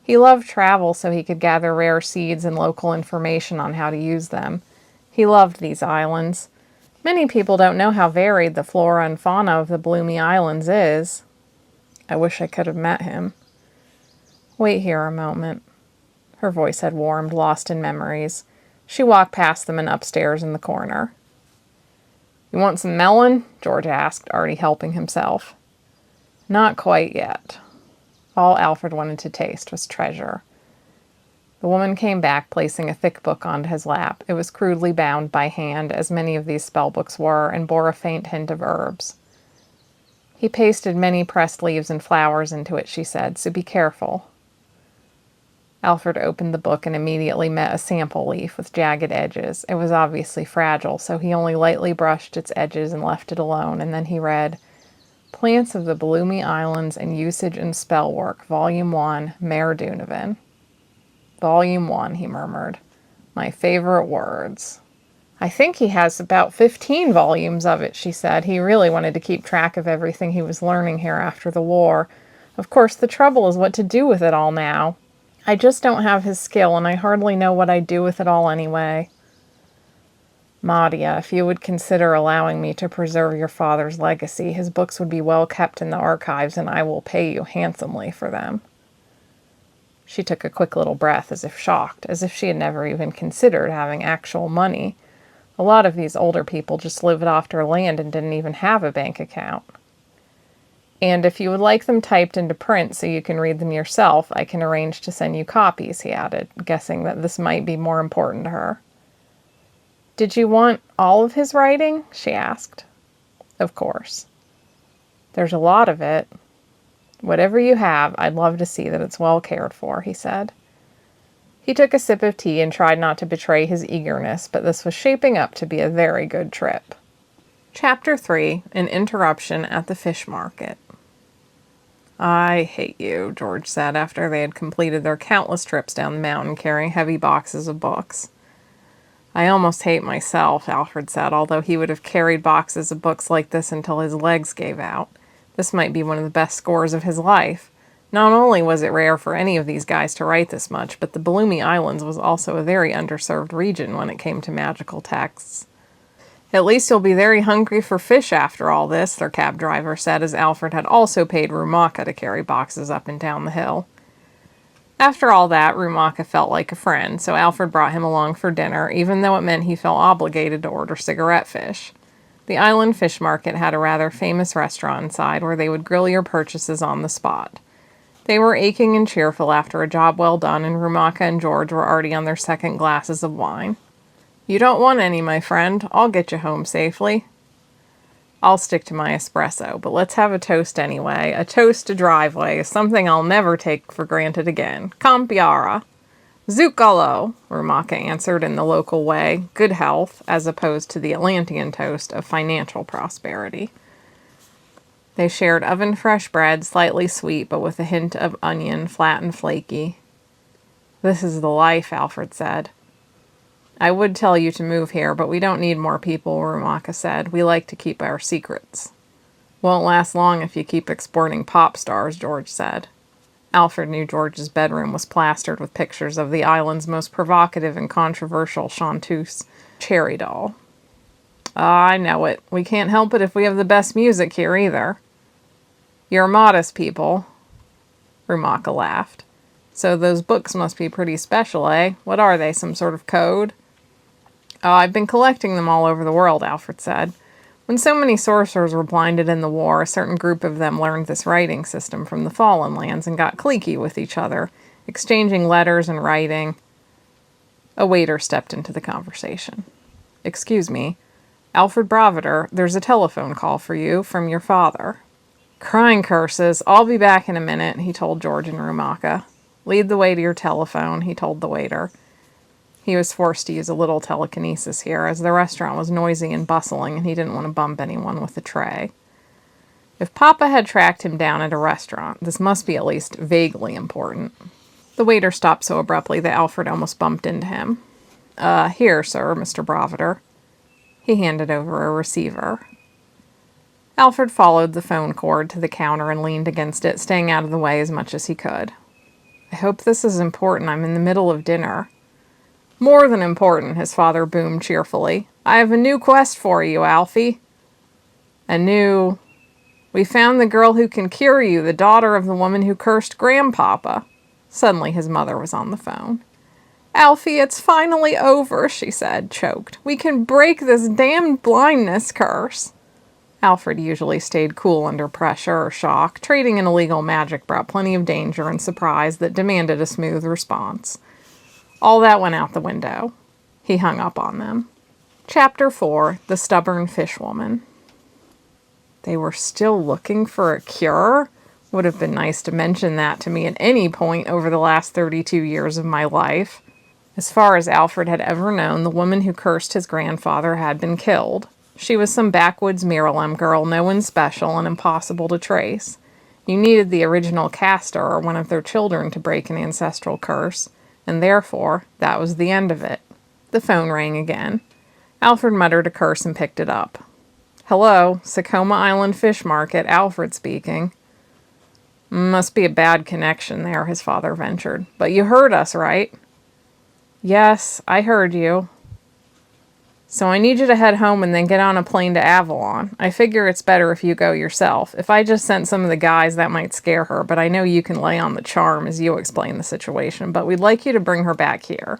He loved travel so he could gather rare seeds and local information on how to use them. He loved these islands. Many people don't know how varied the flora and fauna of the Bloomy Islands is. I wish I could have met him. Wait here a moment. Her voice had warmed, lost in memories. She walked past them and upstairs in the corner. You want some melon? George asked, already helping himself. Not quite yet. All Alfred wanted to taste was treasure. The woman came back, placing a thick book onto his lap. It was crudely bound by hand, as many of these spellbooks were, and bore a faint hint of herbs. He pasted many pressed leaves and flowers into it, she said, so be careful. Alfred opened the book and immediately met a sample leaf with jagged edges. It was obviously fragile, so he only lightly brushed its edges and left it alone, and then he read, Plants of the Bloomy Islands and Usage in Spellwork, Volume 1, Mayor Donovan. Volume 1, he murmured. My favorite words. I think he has about 15 volumes of it, she said. He really wanted to keep track of everything he was learning here after the war. Of course, the trouble is what to do with it all now. I just don't have his skill, and I hardly know what I'd do with it all anyway. Madia, if you would consider allowing me to preserve your father's legacy, his books would be well kept in the archives, and I will pay you handsomely for them. She took a quick little breath, as if shocked, as if she had never even considered having actual money. A lot of these older people just lived off their land and didn't even have a bank account. And if you would like them typed into print so you can read them yourself, I can arrange to send you copies, he added, guessing that this might be more important to her. Did you want all of his writing? She asked. Of course. There's a lot of it. Whatever you have, I'd love to see that it's well cared for, he said. He took a sip of tea and tried not to betray his eagerness, but this was shaping up to be a very good trip. Chapter 3, An Interruption at the Fish Market. I hate you, George said after they had completed their countless trips down the mountain carrying heavy boxes of books. I almost hate myself, Alfred said, although he would have carried boxes of books like this until his legs gave out. This might be one of the best scores of his life. Not only was it rare for any of these guys to write this much, but the Bloomy Islands was also a very underserved region when it came to magical texts. At least you'll be very hungry for fish after all this, their cab driver said, as Alfred had also paid Rumaka to carry boxes up and down the hill. After all that, Rumaka felt like a friend, so Alfred brought him along for dinner, even though it meant he felt obligated to order cigarette fish. The island fish market had a rather famous restaurant inside where they would grill your purchases on the spot. They were aching and cheerful after a job well done, and Rumaka and George were already on their second glasses of wine. You don't want any, my friend. I'll get you home safely. I'll stick to my espresso, but let's have a toast anyway. A toast to driveway is something I'll never take for granted again. Campiara. Zuccalo, Rumaka answered in the local way, good health, as opposed to the Atlantean toast of financial prosperity. They shared oven-fresh bread, slightly sweet, but with a hint of onion, flat and flaky. This is the life, Alfred said. I would tell you to move here, but we don't need more people, Rumaka said. We like to keep our secrets. Won't last long if you keep exporting pop stars, George said. Alfred knew George's bedroom was plastered with pictures of the island's most provocative and controversial chanteuse, Cherry Doll. I know it. We can't help it if we have the best music here either. You're modest people, Rumaka laughed. So those books must be pretty special, eh? What are they, some sort of code? I've been collecting them all over the world, Alfred said. When so many sorcerers were blinded in the war, a certain group of them learned this writing system from the Fallen Lands and got cliquey with each other, exchanging letters and writing. A waiter stepped into the conversation. Excuse me, Alfred Bravider, there's a telephone call for you from your father. Crying curses. I'll be back in a minute, he told George and Rumaka. Lead the way to your telephone, he told the waiter. He was forced to use a little telekinesis here, as the restaurant was noisy and bustling, and he didn't want to bump anyone with the tray. If Papa had tracked him down at a restaurant, this must be at least vaguely important. The waiter stopped so abruptly that Alfred almost bumped into him. Here, sir, Mr. Bravider. He handed over a receiver. Alfred followed the phone cord to the counter and leaned against it, staying out of the way as much as he could. I hope this is important. I'm in the middle of dinner. More than important, his father boomed cheerfully. I have a new quest for you, Alfie. We found the girl who can cure you, the daughter of the woman who cursed Grandpapa. Suddenly his mother was on the phone. Alfie, it's finally over, she said, choked. We can break this damned blindness curse. Alfred usually stayed cool under pressure or shock. Trading in illegal magic brought plenty of danger and surprise that demanded a smooth response. All that went out the window. He hung up on them. Chapter 4, The Stubborn Fishwoman. They were still looking for a cure? Would have been nice to mention that to me at any point over the last 32 years of my life. As far as Alfred had ever known, the woman who cursed his grandfather had been killed. She was some backwoods Miralem girl, no one special and impossible to trace. You needed the original caster or one of their children to break an ancestral curse, and therefore, that was the end of it. The phone rang again. Alfred muttered a curse and picked it up. Hello, Sakoma Island Fish Market, Alfred speaking. Must be a bad connection there, his father ventured. But you heard us, right? Yes, I heard you. So I need you to head home and then get on a plane to Avalon. I figure it's better if you go yourself. If I just sent some of the guys, that might scare her, but I know you can lay on the charm as you explain the situation, but we'd like you to bring her back here.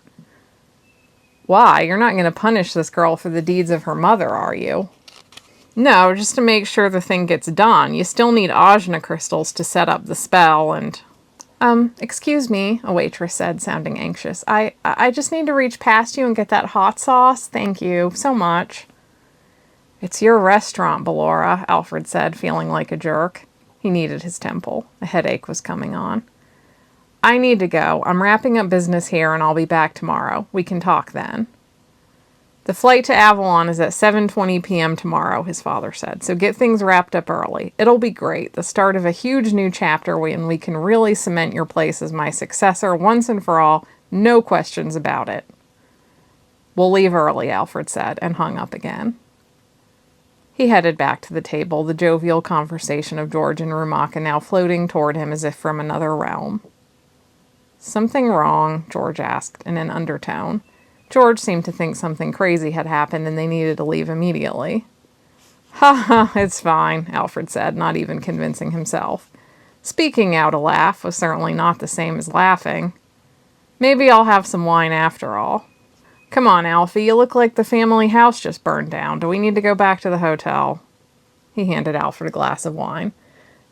Why? You're not going to punish this girl for the deeds of her mother, are you? No, just to make sure the thing gets done. You still need ajna crystals to set up the spell and... excuse me, a waitress said, sounding anxious. I just need to reach past you and get that hot sauce. Thank you so much. It's your restaurant, Ballora, Alfred said, feeling like a jerk. He kneaded his temple. A headache was coming on. I need to go. I'm wrapping up business here and I'll be back tomorrow. We can talk then. The flight to Avalon is at 7:20 p.m. tomorrow, his father said, so get things wrapped up early. It'll be great, the start of a huge new chapter when we can really cement your place as my successor once and for all, no questions about it. We'll leave early, Alfred said, and hung up again. He headed back to the table, the jovial conversation of George and Rumaka now floating toward him as if from another realm. Something wrong? George asked in an undertone. George seemed to think something crazy had happened and they needed to leave immediately. Ha ha, it's fine, Alfred said, not even convincing himself. Speaking out a laugh was certainly not the same as laughing. Maybe I'll have some wine after all. Come on, Alfie, you look like the family house just burned down. Do we need to go back to the hotel? He handed Alfred a glass of wine.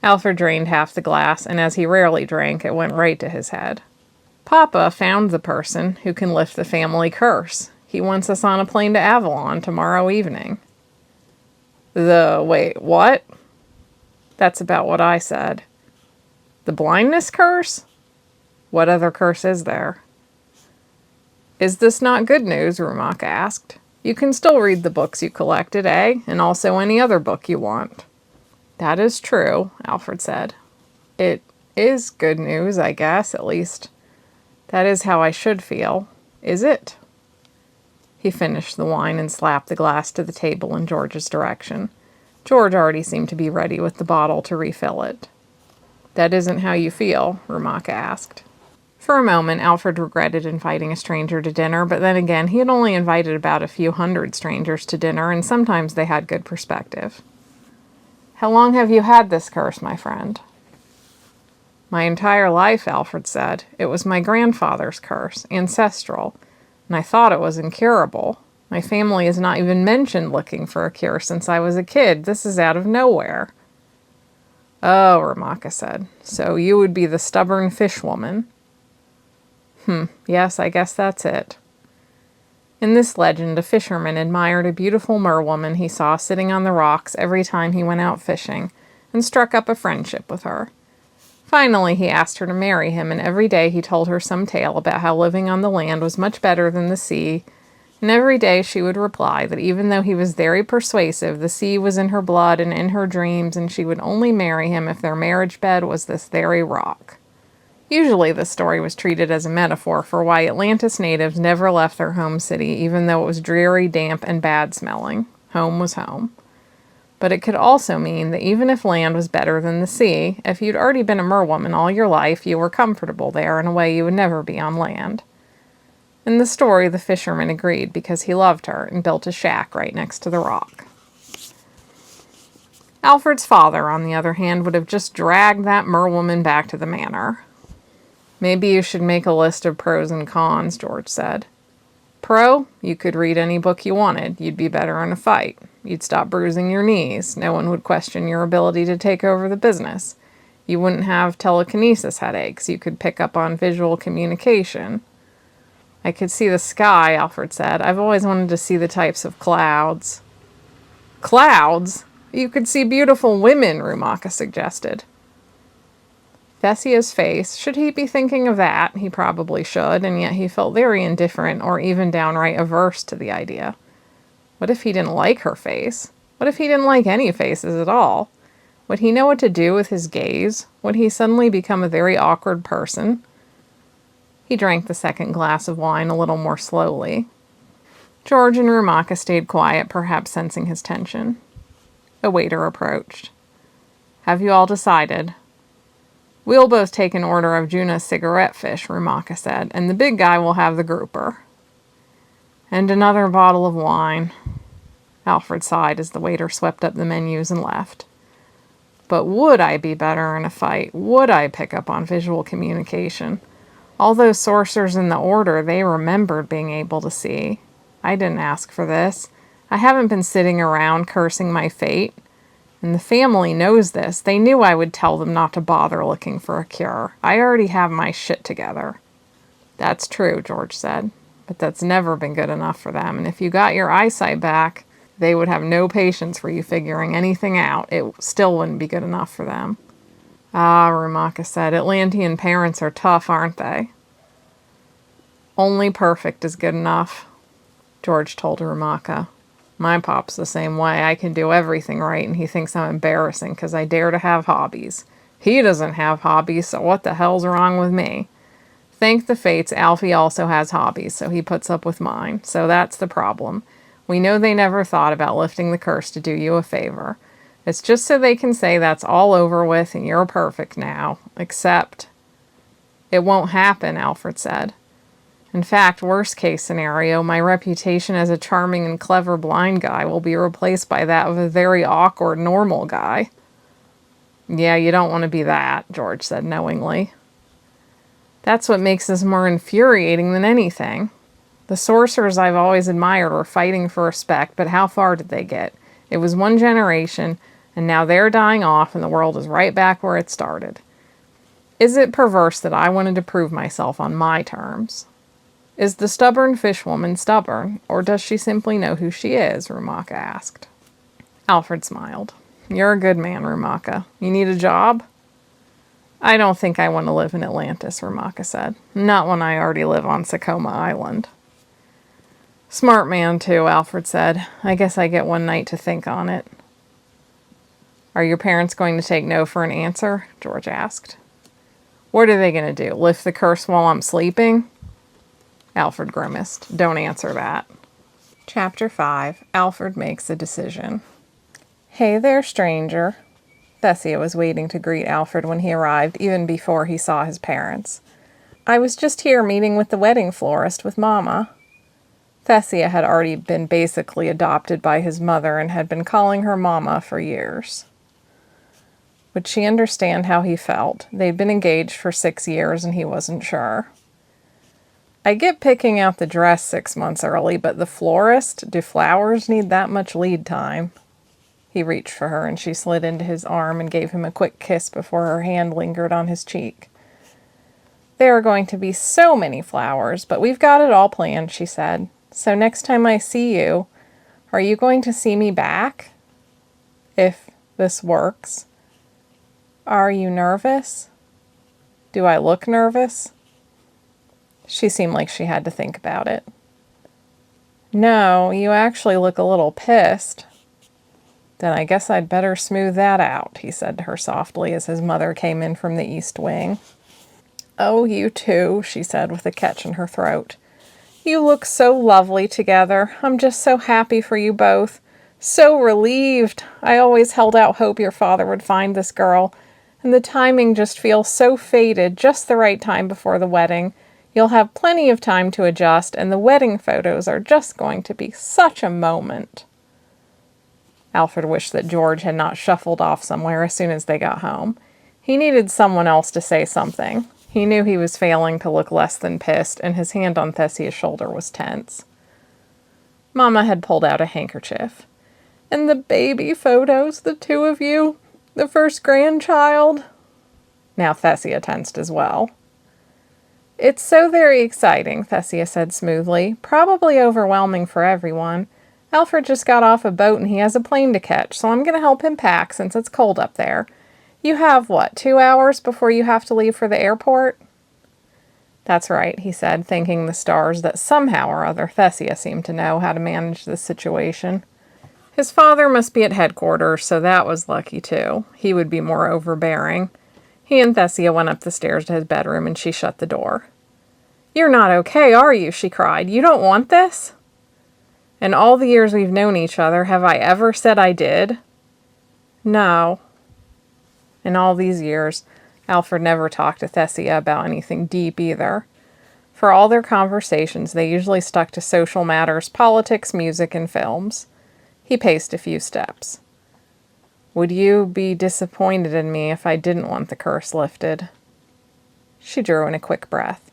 Alfred drained half the glass, and as he rarely drank, it went right to his head. Papa found the person who can lift the family curse. He wants us on a plane to Avalon tomorrow evening. Wait, what? That's about what I said. The blindness curse? What other curse is there? Is this not good news? Rumaka asked. You can still read the books you collected, eh? And also any other book you want. That is true, Alfred said. It is good news, I guess, at least. That is how I should feel. Is it? He finished the wine and slapped the glass to the table in George's direction. George already seemed to be ready with the bottle to refill it. That isn't how you feel? Rumaka asked. For a moment, Alfred regretted inviting a stranger to dinner, but then again, he had only invited about a few hundred strangers to dinner, and sometimes they had good perspective. How long have you had this curse, my friend? My entire life, Alfred said. It was my grandfather's curse, ancestral, and I thought it was incurable. My family has not even mentioned looking for a cure since I was a kid. This is out of nowhere. Oh, Rumaka said. So you would be the stubborn fishwoman. Yes, I guess that's it. In this legend, a fisherman admired a beautiful merwoman he saw sitting on the rocks every time he went out fishing, and struck up a friendship with her. Finally, he asked her to marry him, and every day he told her some tale about how living on the land was much better than the sea, and every day she would reply that even though he was very persuasive, the sea was in her blood and in her dreams, and she would only marry him if their marriage bed was this very rock. Usually this story was treated as a metaphor for why Atlantis natives never left their home city, even though it was dreary, damp, and bad-smelling. Home was home. But it could also mean that even if land was better than the sea, if you'd already been a merwoman all your life, you were comfortable there in a way you would never be on land. In the story, the fisherman agreed because he loved her and built a shack right next to the rock. Alfred's father, on the other hand, would have just dragged that merwoman back to the manor. Maybe you should make a list of pros and cons, George said. Pro, you could read any book you wanted. You'd be better in a fight. You'd stop bruising your knees. No one would question your ability to take over the business. You wouldn't have telekinesis headaches. You could pick up on visual communication. I could see the sky, Alfred said. I've always wanted to see the types of clouds. Clouds? You could see beautiful women, Rumaka suggested. Thessia's face. Should he be thinking of that? He probably should, and yet he felt very indifferent or even downright averse to the idea. What if he didn't like her face? What if he didn't like any faces at all? Would he know what to do with his gaze? Would he suddenly become a very awkward person? He drank the second glass of wine a little more slowly. George and Rumaka stayed quiet, perhaps sensing his tension. A waiter approached. Have you all decided? We'll both take an order of Juna's cigarette fish, Rumaka said, and the big guy will have the grouper. And another bottle of wine. Alfred sighed as the waiter swept up the menus and left. But would I be better in a fight? Would I pick up on visual communication? All those sorcerers in the order, they remembered being able to see. I didn't ask for this. I haven't been sitting around cursing my fate. And the family knows this. They knew I would tell them not to bother looking for a cure. I already have my shit together. That's true, George said. But that's never been good enough for them. And if you got your eyesight back, they would have no patience for you figuring anything out. It still wouldn't be good enough for them. Ah, Rumaka said, Atlantean parents are tough, aren't they? Only perfect is good enough, George told Rumaka. My pop's the same way. I can do everything right, and he thinks I'm embarrassing because I dare to have hobbies. He doesn't have hobbies, so what the hell's wrong with me? Thank the fates, Alfie also has hobbies, so he puts up with mine. So that's the problem. We know they never thought about lifting the curse to do you a favor. It's just so they can say that's all over with and you're perfect now. Except, it won't happen, Alfred said. In fact, worst case scenario, my reputation as a charming and clever blind guy will be replaced by that of a very awkward normal guy. Yeah, you don't want to be that, George said knowingly. That's what makes this more infuriating than anything. The sorcerers I've always admired were fighting for respect, but how far did they get? It was one generation, and now they're dying off, and the world is right back where it started. Is it perverse that I wanted to prove myself on my terms? Is the stubborn fishwoman stubborn, or does she simply know who she is? Rumaka asked. Alfred smiled. You're a good man, Rumaka. You need a job? I don't think I want to live in Atlantis, Rumaka said. Not when I already live on Sakoma Island. Smart man, too, Alfred said. I guess I get one night to think on it. Are your parents going to take no for an answer? George asked. What are they going to do? Lift the curse while I'm sleeping? Alfred grimaced. Don't answer that. Chapter 5. Alfred makes a decision. Hey there, stranger. Thessia was waiting to greet Alfred when he arrived, even before he saw his parents. I was just here meeting with the wedding florist with Mama. Thessia had already been basically adopted by his mother and had been calling her Mama for years. Would she understand how he felt? They'd been engaged for 6 years and he wasn't sure. I get picking out the dress 6 months early, but the florist, do flowers need that much lead time? He reached for her and she slid into his arm and gave him a quick kiss before her hand lingered on his cheek. There are going to be so many flowers, but we've got it all planned, she said. So next time I see you, are you going to see me back? If this works. Are you nervous? Do I look nervous? She seemed like she had to think about it. No, you actually look a little pissed. Then I guess I'd better smooth that out, he said to her softly as his mother came in from the east wing. Oh, you too, she said with a catch in her throat. You look so lovely together. I'm just so happy for you both. So relieved. I always held out hope your father would find this girl, and the timing just feels so fated, just the right time before the wedding. You'll have plenty of time to adjust, and the wedding photos are just going to be such a moment. Alfred wished that George had not shuffled off somewhere as soon as they got home. He needed someone else to say something. He knew he was failing to look less than pissed, and his hand on Thessia's shoulder was tense. Mama had pulled out a handkerchief. And the baby photos, the two of you, the first grandchild. Now Thessia tensed as well. It's so very exciting, Thessia said smoothly. Probably overwhelming for everyone. Alfred just got off a boat and he has a plane to catch, so I'm going to help him pack since it's cold up there. You have, 2 hours before you have to leave for the airport? That's right, he said, thanking the stars that somehow or other Thessia seemed to know how to manage this situation. His father must be at headquarters, so that was lucky too. He would be more overbearing. He and Thessia went up the stairs to his bedroom and she shut the door. You're not okay, are you? She cried. You don't want this? In all the years we've known each other, have I ever said I did? No. In all these years, Alfred never talked to Thessia about anything deep either. For all their conversations, they usually stuck to social matters, politics, music, and films. He paced a few steps. Would you be disappointed in me if I didn't want the curse lifted? She drew in a quick breath.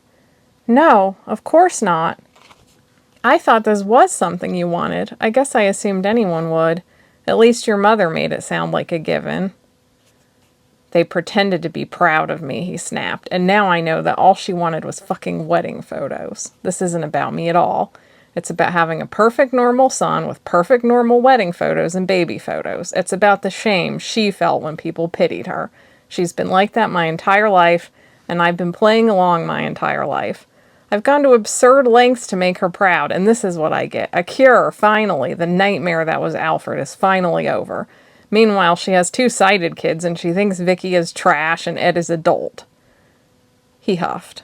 No, of course not. I thought this was something you wanted. I guess I assumed anyone would. At least your mother made it sound like a given. They pretended to be proud of me, he snapped, and now I know that all she wanted was fucking wedding photos. This isn't about me at all. It's about having a perfect normal son with perfect normal wedding photos and baby photos. It's about the shame she felt when people pitied her. She's been like that my entire life, and I've been playing along my entire life. I've gone to absurd lengths to make her proud, and this is what I get. A cure, finally. The nightmare that was Alfred is finally over. Meanwhile, she has 2 sighted kids, and she thinks Vicky is trash and Ed is a dolt. He huffed.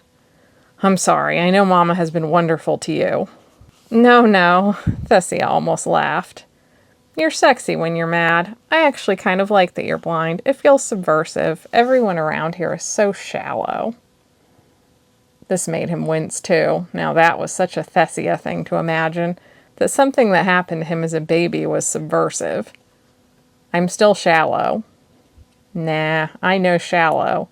I'm sorry, I know Mama has been wonderful to you. No, Thessia almost laughed. You're sexy when you're mad. I actually kind of like that you're blind. It feels subversive. Everyone around here is so shallow. This made him wince too. Now that was such a Thessia thing to imagine, that something that happened to him as a baby was subversive. I'm still shallow. Nah, I know shallow.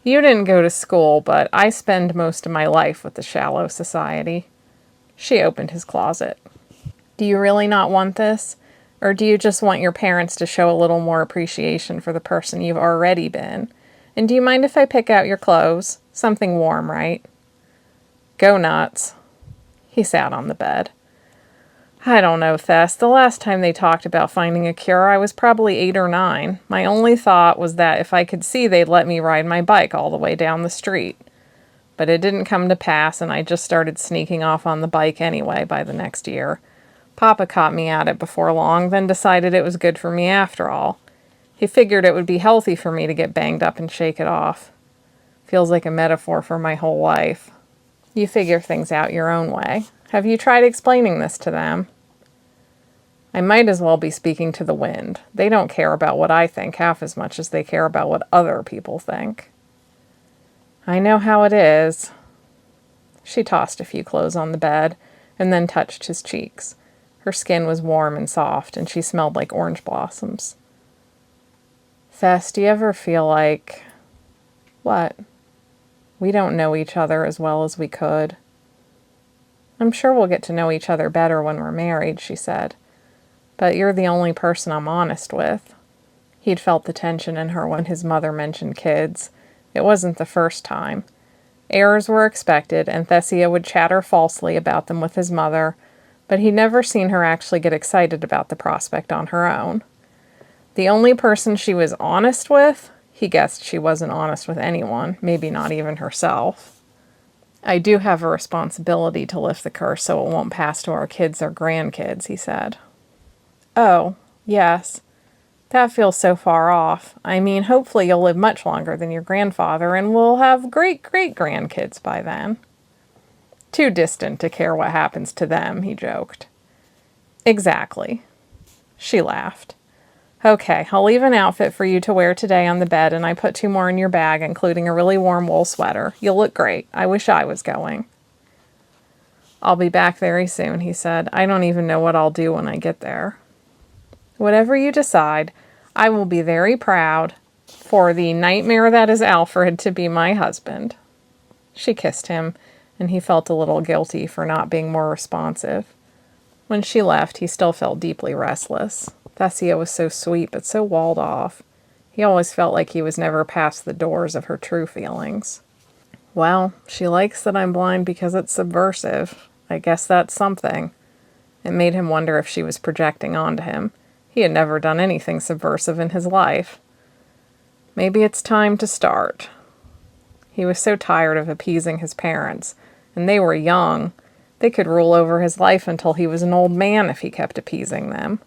You didn't go to school, but I spend most of my life with the Shallow Society. She opened his closet. Do you really not want this? Or do you just want your parents to show a little more appreciation for the person you've already been? And do you mind if I pick out your clothes? Something warm, right? Go nuts. He sat on the bed. I don't know, Thess. The last time they talked about finding a cure, I was probably 8 or 9. My only thought was that if I could see, they'd let me ride my bike all the way down the street. But it didn't come to pass, and I just started sneaking off on the bike anyway by the next year. Papa caught me at it before long, then decided it was good for me after all. He figured it would be healthy for me to get banged up and shake it off. Feels like a metaphor for my whole life. You figure things out your own way. Have you tried explaining this to them? I might as well be speaking to the wind. They don't care about what I think half as much as they care about what other people think. I know how it is. She tossed a few clothes on the bed and then touched his cheeks. Her skin was warm and soft, and she smelled like orange blossoms. Thess, do you ever feel like... What? We don't know each other as well as we could. I'm sure we'll get to know each other better when we're married, she said. But you're the only person I'm honest with. He'd felt the tension in her when his mother mentioned kids. It wasn't the first time. Heirs were expected, and Thessia would chatter falsely about them with his mother, but he'd never seen her actually get excited about the prospect on her own. The only person she was honest with? He guessed she wasn't honest with anyone, maybe not even herself. I do have a responsibility to lift the curse so it won't pass to our kids or grandkids, he said. Oh, yes. That feels so far off. I mean, hopefully you'll live much longer than your grandfather, and we'll have great-great-grandkids by then. Too distant to care what happens to them, he joked. Exactly. She laughed. Okay, I'll leave an outfit for you to wear today on the bed, and I put 2 more in your bag, including a really warm wool sweater. You'll look great. I wish I was going. I'll be back very soon, he said. I don't even know what I'll do when I get there. Whatever you decide, I will be very proud for the nightmare that is Alfred to be my husband. She kissed him, and he felt a little guilty for not being more responsive. When she left, he still felt deeply restless. Thessia was so sweet, but so walled off. He always felt like he was never past the doors of her true feelings. Well, she likes that I'm blind because it's subversive. I guess that's something. It made him wonder if she was projecting onto him. He had never done anything subversive in his life. Maybe it's time to start. He was so tired of appeasing his parents, and they were young. They could rule over his life until he was an old man if he kept appeasing them.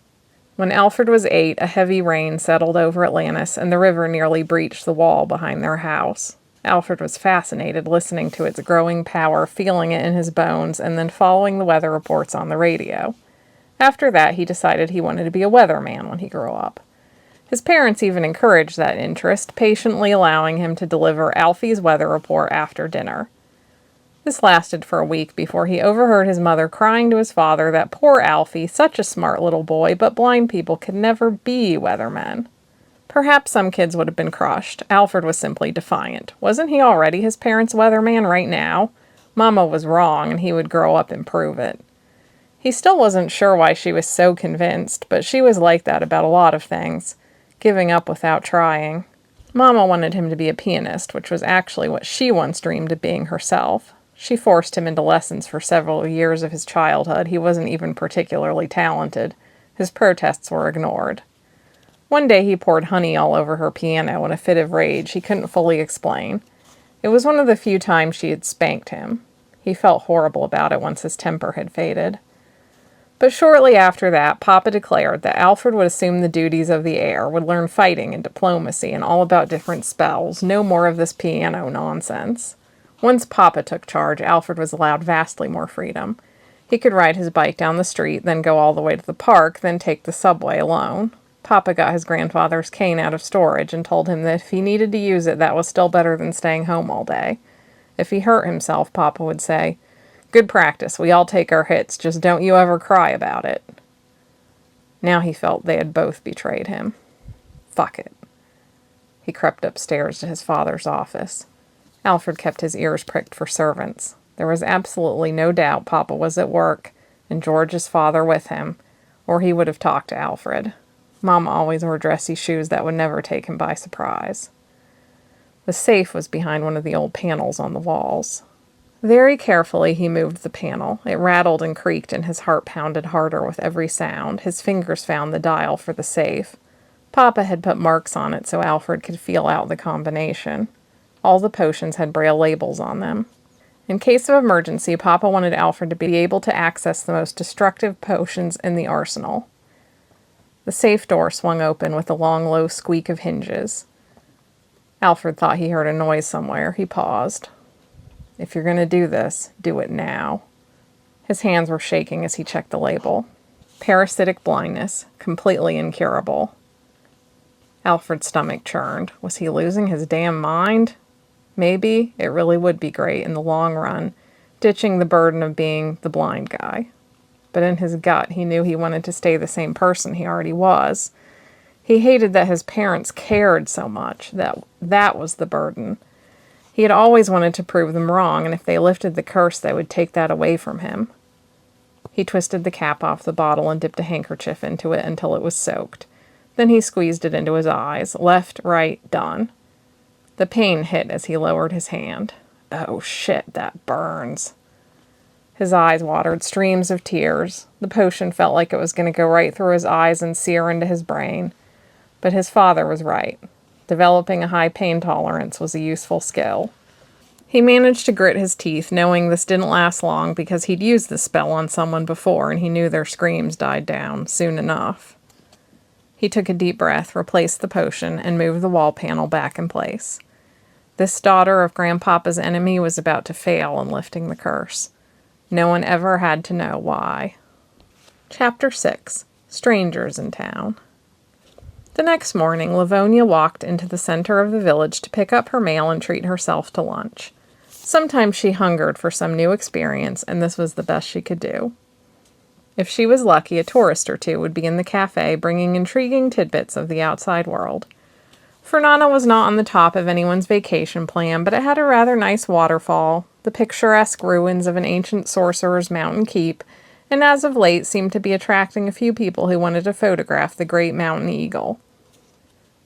When Alfred was 8, a heavy rain settled over Atlantis, and the river nearly breached the wall behind their house. Alfred was fascinated, listening to its growing power, feeling it in his bones, and then following the weather reports on the radio. After that, he decided he wanted to be a weatherman when he grew up. His parents even encouraged that interest, patiently allowing him to deliver Alfie's weather report after dinner. This lasted for a week before he overheard his mother crying to his father that poor Alfie, such a smart little boy, but blind people could never be weathermen. Perhaps some kids would have been crushed. Alfred was simply defiant. Wasn't he already his parents' weatherman right now? Mama was wrong, and he would grow up and prove it. He still wasn't sure why she was so convinced, but she was like that about a lot of things, giving up without trying. Mama wanted him to be a pianist, which was actually what she once dreamed of being herself. She forced him into lessons for several years of his childhood. He wasn't even particularly talented. His protests were ignored. One day he poured honey all over her piano in a fit of rage he couldn't fully explain. It was one of the few times she had spanked him. He felt horrible about it once his temper had faded. But shortly after that, Papa declared that Alfred would assume the duties of the heir, would learn fighting and diplomacy and all about different spells, no more of this piano nonsense. Once Papa took charge, Alfred was allowed vastly more freedom. He could ride his bike down the street, then go all the way to the park, then take the subway alone. Papa got his grandfather's cane out of storage and told him that if he needed to use it, that was still better than staying home all day. If he hurt himself, Papa would say, "Good practice, we all take our hits, just don't you ever cry about it." Now he felt they had both betrayed him. Fuck it. He crept upstairs to his father's office. Alfred kept his ears pricked for servants. There was absolutely no doubt Papa was at work, and George's father with him, or he would have talked to Alfred. Mama always wore dressy shoes that would never take him by surprise. The safe was behind one of the old panels on the walls. Very carefully he moved the panel. It rattled and creaked, and his heart pounded harder with every sound. His fingers found the dial for the safe. Papa had put marks on it so Alfred could feel out the combination. All the potions had Braille labels on them. In case of emergency, Papa wanted Alfred to be able to access the most destructive potions in the arsenal. The safe door swung open with a long, low squeak of hinges. Alfred thought he heard a noise somewhere. He paused. If you're going to do this, do it now. His hands were shaking as he checked the label. Parasitic blindness, completely incurable. Alfred's stomach churned. Was he losing his damn mind? Maybe it really would be great in the long run, ditching the burden of being the blind guy. But in his gut, he knew he wanted to stay the same person he already was. He hated that his parents cared so much, that was the burden. He had always wanted to prove them wrong, and if they lifted the curse, they would take that away from him. He twisted the cap off the bottle and dipped a handkerchief into it until it was soaked. Then he squeezed it into his eyes. Left, right, done. The pain hit as he lowered his hand. Oh shit, that burns. His eyes watered, streams of tears. The potion felt like it was going to go right through his eyes and sear into his brain. But his father was right. Developing a high pain tolerance was a useful skill. He managed to grit his teeth, knowing this didn't last long because he'd used the spell on someone before and he knew their screams died down soon enough. He took a deep breath, replaced the potion, and moved the wall panel back in place. This daughter of Grandpapa's enemy was about to fail in lifting the curse. No one ever had to know why. Chapter 6. Strangers in Town. The next morning, Livonya walked into the center of the village to pick up her mail and treat herself to lunch. Sometimes she hungered for some new experience, and this was the best she could do. If she was lucky, a tourist or two would be in the cafe bringing intriguing tidbits of the outside world. Fernana was not on the top of anyone's vacation plan, but it had a rather nice waterfall, the picturesque ruins of an ancient sorcerer's mountain keep, and as of late seemed to be attracting a few people who wanted to photograph the great mountain eagle.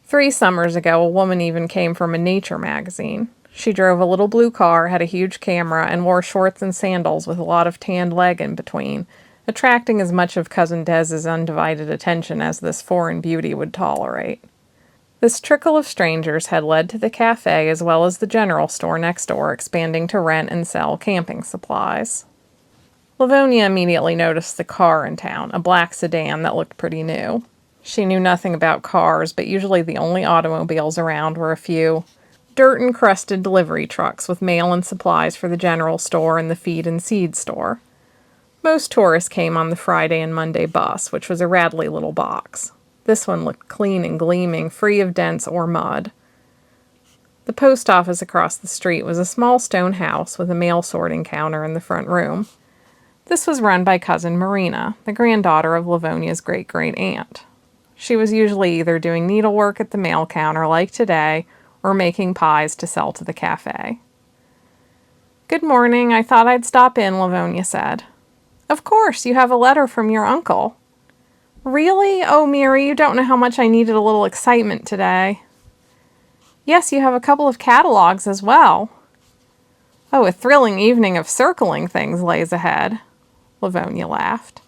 3 summers ago, a woman even came from a nature magazine. She drove a little blue car, had a huge camera, and wore shorts and sandals with a lot of tanned leg in between, attracting as much of Cousin Dez's undivided attention as this foreign beauty would tolerate. This trickle of strangers had led to the cafe as well as the general store next door expanding to rent and sell camping supplies. Livonya immediately noticed the car in town, a black sedan that looked pretty new. She knew nothing about cars, but usually the only automobiles around were a few dirt-encrusted delivery trucks with mail and supplies for the general store and the feed and seed store. Most tourists came on the Friday and Monday bus, which was a rattly little box. This one looked clean and gleaming, free of dents or mud. The post office across the street was a small stone house with a mail sorting counter in the front room. This was run by Cousin Marina, the granddaughter of Livonia's great-great-aunt. She was usually either doing needlework at the mail counter like today or making pies to sell to the cafe. "Good morning. I thought I'd stop in," Livonya said. "Of course. You have a letter from your uncle." "Really? Oh, Mary, you don't know how much I needed a little excitement today." "Yes, you have a couple of catalogs as well." "Oh, a thrilling evening of circling things lays ahead." Livonya laughed.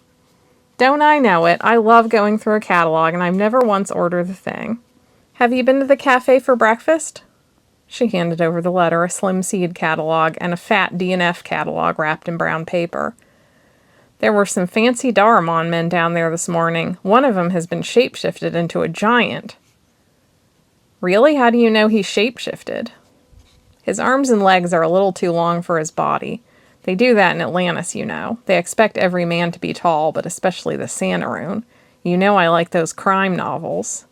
Don't I know it? I love going through a catalog, and I've never once ordered a thing. Have you been to the cafe for breakfast? She handed over the letter, a slim seed catalog, and a fat D&F catalog wrapped in brown paper. There were some fancy Daramon men down there this morning. One of them has been shapeshifted into a giant. Really? How do you know he's shapeshifted? His arms and legs are a little too long for his body. They do that in Atlantis, you know. They expect every man to be tall, but especially the Santaroon. You know I like those crime novels.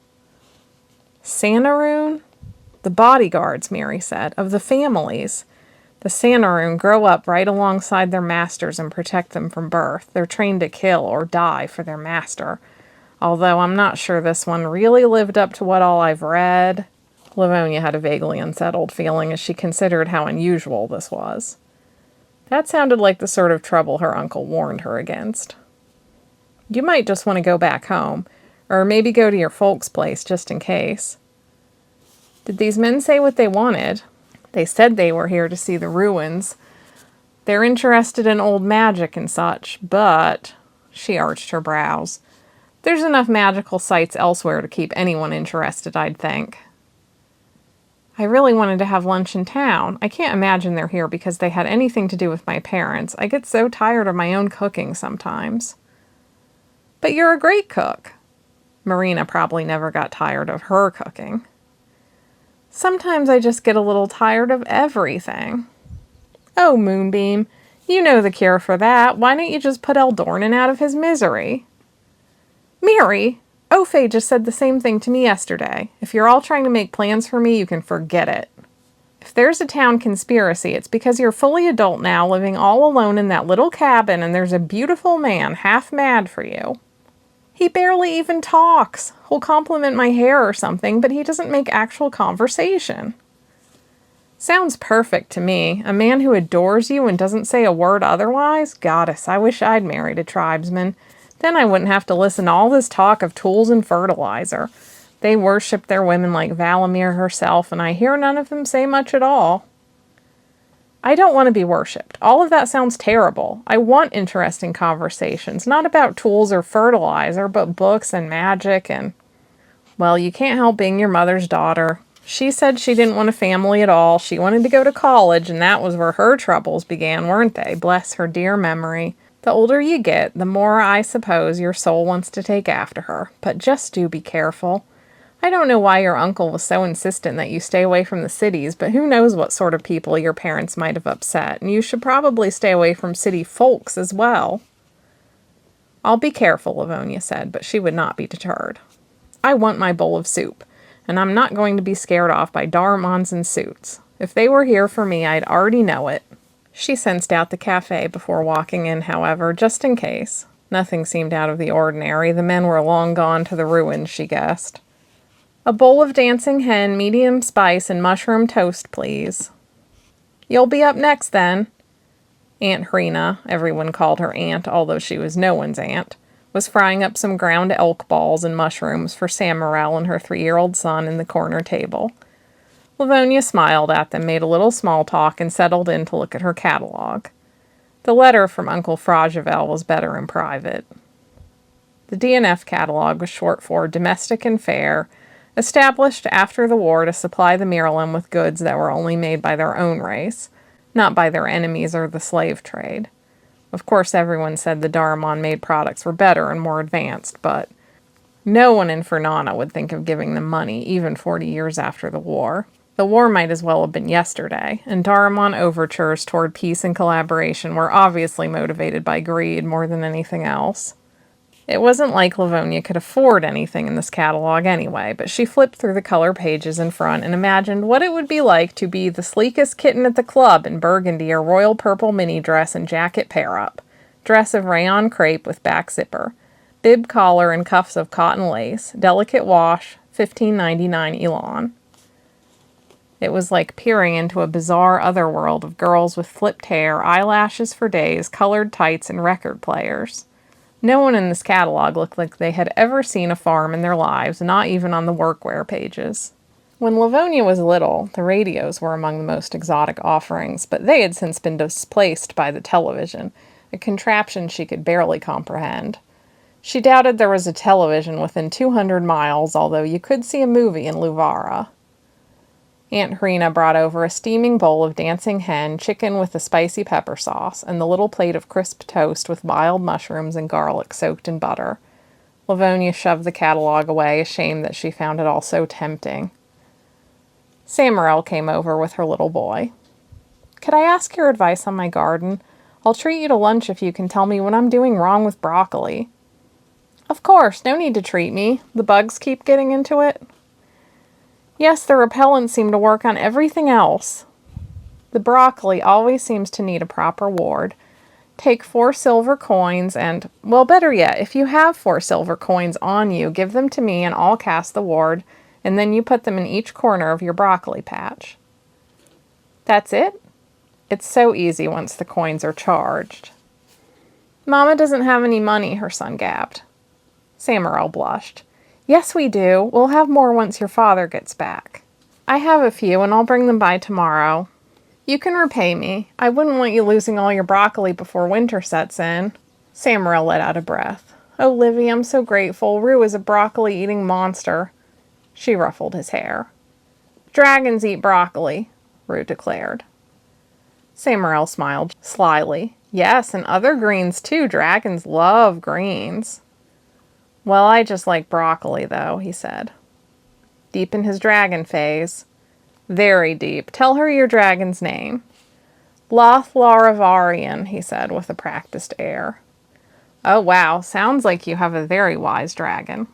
Santaroon? The bodyguards, Mary said, of the families. The Santaroon grow up right alongside their masters and protect them from birth. They're trained to kill or die for their master. Although I'm not sure this one really lived up to what all I've read. Livonya had a vaguely unsettled feeling as she considered how unusual this was. That sounded like the sort of trouble her uncle warned her against. You might just want to go back home, or maybe go to your folks' place just in case. Did these men say what they wanted? They said they were here to see the ruins. They're interested in old magic and such, but... She arched her brows. There's enough magical sites elsewhere to keep anyone interested, I'd think. I really wanted to have lunch in town. I can't imagine they're here because they had anything to do with my parents. I get so tired of my own cooking sometimes. But you're a great cook. Marina probably never got tired of her cooking. Sometimes I just get a little tired of everything. Oh, Moonbeam, you know the cure for that. Why don't you just put Eldornan out of his misery? Mary, Ophe just said the same thing to me yesterday. If you're all trying to make plans for me, you can forget it. If there's a town conspiracy, it's because you're fully adult now, living all alone in that little cabin, and there's a beautiful man half mad for you. He barely even talks. He'll compliment my hair or something, but he doesn't make actual conversation. Sounds perfect to me. A man who adores you and doesn't say a word otherwise? Goddess, I wish I'd married a tribesman. Then I wouldn't have to listen to all this talk of tools and fertilizer. They worship their women like Valamir herself, and I hear none of them say much at all. I don't want to be worshipped. All of that sounds terrible. I want interesting conversations, not about tools or fertilizer, but books and magic and... Well, you can't help being your mother's daughter. She said she didn't want a family at all. She wanted to go to college, and that was where her troubles began, weren't they? Bless her dear memory. The older you get, the more I suppose your soul wants to take after her. But just do be careful. I don't know why your uncle was so insistent that you stay away from the cities, but who knows what sort of people your parents might have upset, and you should probably stay away from city folks as well. I'll be careful, Livonya said, but she would not be deterred. I want my bowl of soup, and I'm not going to be scared off by Daramons in suits. If they were here for me, I'd already know it. She sensed out the cafe before walking in, however, just in case. Nothing seemed out of the ordinary. The men were long gone to the ruins, she guessed. A bowl of dancing hen, medium spice, and mushroom toast, please. You'll be up next, then. Aunt Hrina, everyone called her aunt, although she was no one's aunt, was frying up some ground elk balls and mushrooms for Samarel and her 3-year-old son in the corner table. Livonya smiled at them, made a little small talk, and settled in to look at her catalog. The letter from Uncle Fragivel was better in private. The D&F catalog was short for Domestic and Fair, established after the war to supply the Miralem with goods that were only made by their own race, not by their enemies or the slave trade. Of course, everyone said the Daramon-made products were better and more advanced, but no one in Fernana would think of giving them money, even 40 years after the war. The war might as well have been yesterday, and Daramon overtures toward peace and collaboration were obviously motivated by greed more than anything else. It wasn't like Livonya could afford anything in this catalog anyway, but she flipped through the color pages in front and imagined what it would be like to be the sleekest kitten at the club in burgundy or royal purple mini dress and jacket pair-up, dress of rayon crepe with back zipper, bib collar and cuffs of cotton lace, delicate wash, $15.99 Elan. It was like peering into a bizarre otherworld of girls with flipped hair, eyelashes for days, colored tights, and record players. No one in this catalog looked like they had ever seen a farm in their lives, not even on the workwear pages. When Livonya was little, the radios were among the most exotic offerings, but they had since been displaced by the television, a contraption she could barely comprehend. She doubted there was a television within 200 miles, although you could see a movie in Luvara. Aunt Rena brought over a steaming bowl of dancing hen, chicken with a spicy pepper sauce, and the little plate of crisp toast with mild mushrooms and garlic soaked in butter. Livonya shoved the catalog away, ashamed that she found it all so tempting. Samarel came over with her little boy. "Could I ask your advice on my garden? I'll treat you to lunch if you can tell me what I'm doing wrong with broccoli." "Of course, no need to treat me. The bugs keep getting into it." "Yes, the repellents seem to work on everything else." "The broccoli always seems to need a proper ward. Take 4 silver coins and, well, better yet, if you have 4 silver coins on you, give them to me and I'll cast the ward, and then you put them in each corner of your broccoli patch." "That's it?" "It's so easy once the coins are charged." "Mama doesn't have any money," her son gabbed. Samarel blushed. "Yes, we do. We'll have more once your father gets back." "I have a few, and I'll bring them by tomorrow." "You can repay me. I wouldn't want you losing all your broccoli before winter sets in." Samarel let out a breath. "Oh, Livy, I'm so grateful. Rue is a broccoli-eating monster." She ruffled his hair. "Dragons eat broccoli," Rue declared. Samarel smiled slyly. "Yes, and other greens too. Dragons love greens." "Well, I just like broccoli, though," he said. "Deep in his dragon phase." "Very deep. Tell her your dragon's name." "Lothlarivarian," he said with a practiced air. "Oh, wow. Sounds like you have a very wise dragon."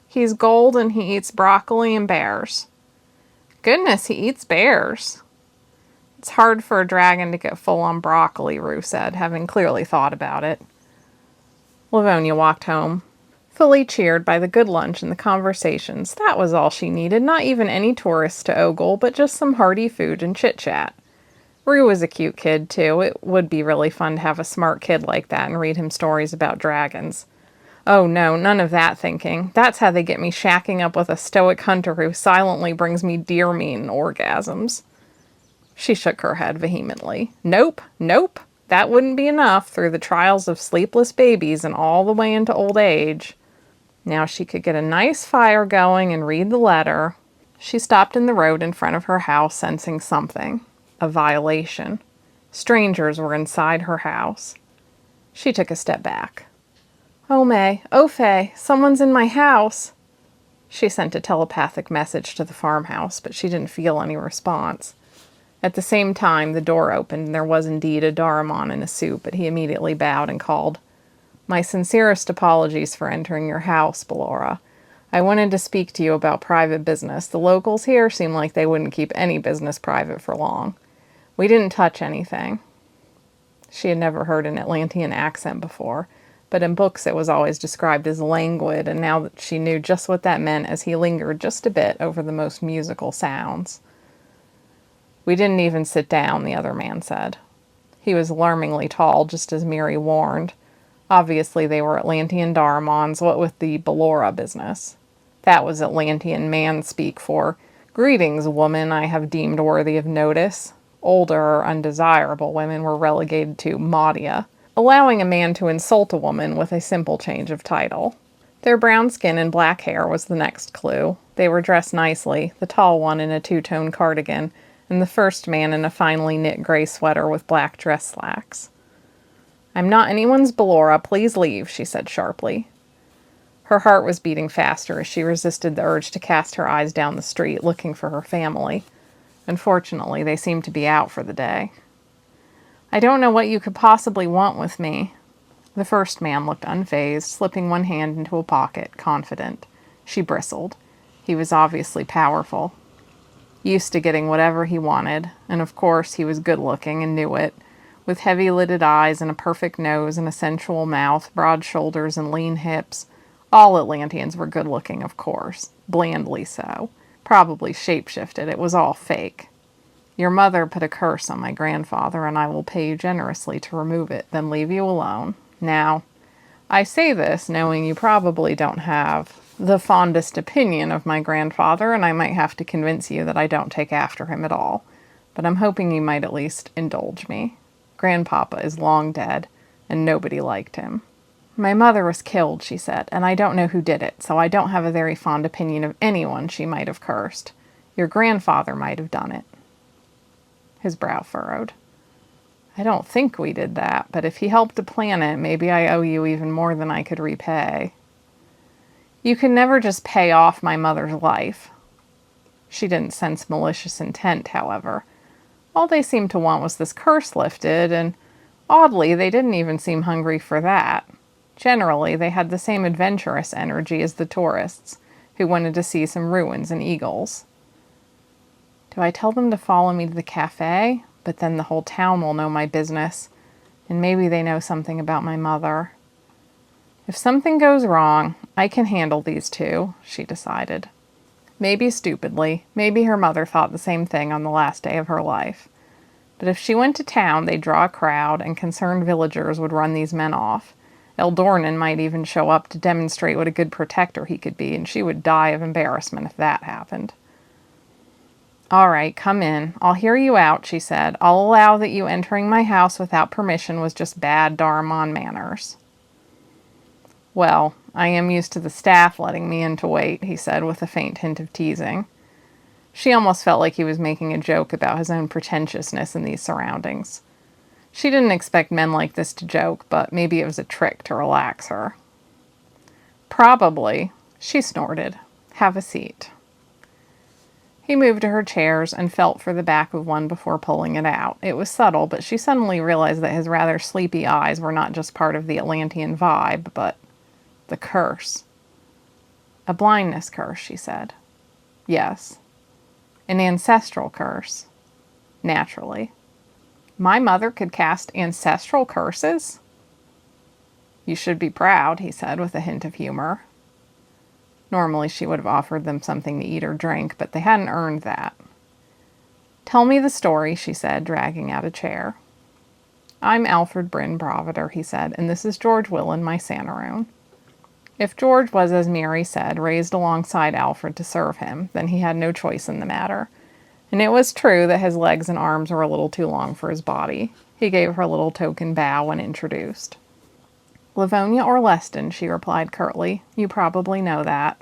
"He's gold and he eats broccoli and bears." "Goodness, he eats bears." "It's hard for a dragon to get full on broccoli," Rue said, having clearly thought about it. Livonya walked home, fully cheered by the good lunch and the conversations. That was all she needed, not even any tourists to ogle, but just some hearty food and chit-chat. Rue was a cute kid, too. It would be really fun to have a smart kid like that and read him stories about dragons. Oh no, none of that thinking. That's how they get me shacking up with a stoic hunter who silently brings me deer meat and orgasms. She shook her head vehemently. Nope, nope. That wouldn't be enough through the trials of sleepless babies and all the way into old age. Now she could get a nice fire going and read the letter. She stopped in the road in front of her house, sensing something. A violation. Strangers were inside her house. She took a step back. "Oh, May. Oh, Faye. Someone's in my house." She sent a telepathic message to the farmhouse, but she didn't feel any response. At the same time, the door opened, and there was indeed a Daramon in a suit, but he immediately bowed and called, "My sincerest apologies for entering your house, Ballora. I wanted to speak to you about private business. The locals here seem like they wouldn't keep any business private for long. We didn't touch anything." She had never heard an Atlantean accent before, but in books it was always described as languid, and now that she knew just what that meant as he lingered just a bit over the most musical sounds. "We didn't even sit down," the other man said. He was alarmingly tall, just as Miri warned. Obviously they were Atlantean Daramons, what with the Ballora business. That was Atlantean man-speak for, "Greetings, woman I have deemed worthy of notice." Older or undesirable women were relegated to Madia, allowing a man to insult a woman with a simple change of title. Their brown skin and black hair was the next clue. They were dressed nicely, the tall one in a two-tone cardigan, and the first man in a finely knit gray sweater with black dress slacks. "I'm not anyone's Ballora, please leave," she said sharply. Her heart was beating faster as she resisted the urge to cast her eyes down the street, looking for her family. Unfortunately, they seemed to be out for the day. "I don't know what you could possibly want with me." The first man looked unfazed, slipping one hand into a pocket, confident. She bristled. He was obviously powerful, used to getting whatever he wanted, and of course he was good-looking and knew it, with heavy-lidded eyes and a perfect nose and a sensual mouth, broad shoulders and lean hips. All Atlanteans were good-looking, of course, blandly so. Probably shape-shifted. It was all fake. "Your mother put a curse on my grandfather, and I will pay you generously to remove it, then leave you alone. Now, I say this knowing you probably don't have the fondest opinion of my grandfather, and I might have to convince you that I don't take after him at all. But I'm hoping you might at least indulge me. Grandpapa is long dead, and nobody liked him." My mother was killed, she said, and I don't know who did it, so I don't have a very fond opinion of anyone she might have cursed. Your grandfather might have done it. His brow furrowed. I don't think we did that, but if he helped to plan it, maybe I owe you even more than I could repay. You can never just pay off my mother's life. She didn't sense malicious intent, however. All they seemed to want was this curse lifted, and oddly, they didn't even seem hungry for that. Generally, they had the same adventurous energy as the tourists, who wanted to see some ruins and eagles. Do I tell them to follow me to the cafe? But then the whole town will know my business, and maybe they know something about my mother. If something goes wrong, I can handle these two, she decided. Maybe stupidly, maybe her mother thought the same thing on the last day of her life. But if she went to town, they'd draw a crowd, and concerned villagers would run these men off. Eldornan might even show up to demonstrate what a good protector he could be, and she would die of embarrassment if that happened. All right, come in. I'll hear you out, she said. I'll allow that you entering my house without permission was just bad Daramon manners. Well, I am used to the staff letting me in to wait, he said with a faint hint of teasing. She almost felt like he was making a joke about his own pretentiousness in these surroundings. She didn't expect men like this to joke, but maybe it was a trick to relax her. Probably, she snorted. Have a seat. He moved to her chairs and felt for the back of one before pulling it out. It was subtle, but she suddenly realized that his rather sleepy eyes were not just part of the Atlantean vibe, but the curse. A blindness curse, she said. Yes. An ancestral curse. Naturally. My mother could cast ancestral curses? You should be proud, he said with a hint of humor. Normally she would have offered them something to eat or drink, but they hadn't earned that. Tell me the story, she said, dragging out a chair. I'm Alfred Bravider, he said, and this is George Willan, my Santarone. If George was, as Mary said, raised alongside Alfred to serve him, then he had no choice in the matter. And it was true that his legs and arms were a little too long for his body. He gave her a little token bow when introduced. Livonya Orlestin, she replied curtly. You probably know that.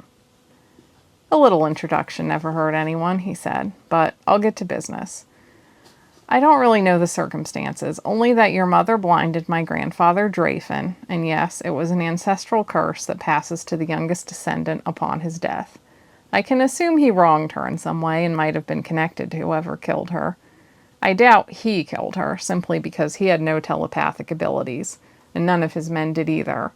A little introduction never hurt anyone, he said, but I'll get to business. I don't really know the circumstances, only that your mother blinded my grandfather Drafin, and yes, it was an ancestral curse that passes to the youngest descendant upon his death. I can assume he wronged her in some way and might have been connected to whoever killed her. I doubt he killed her, simply because he had no telepathic abilities, and none of his men did either.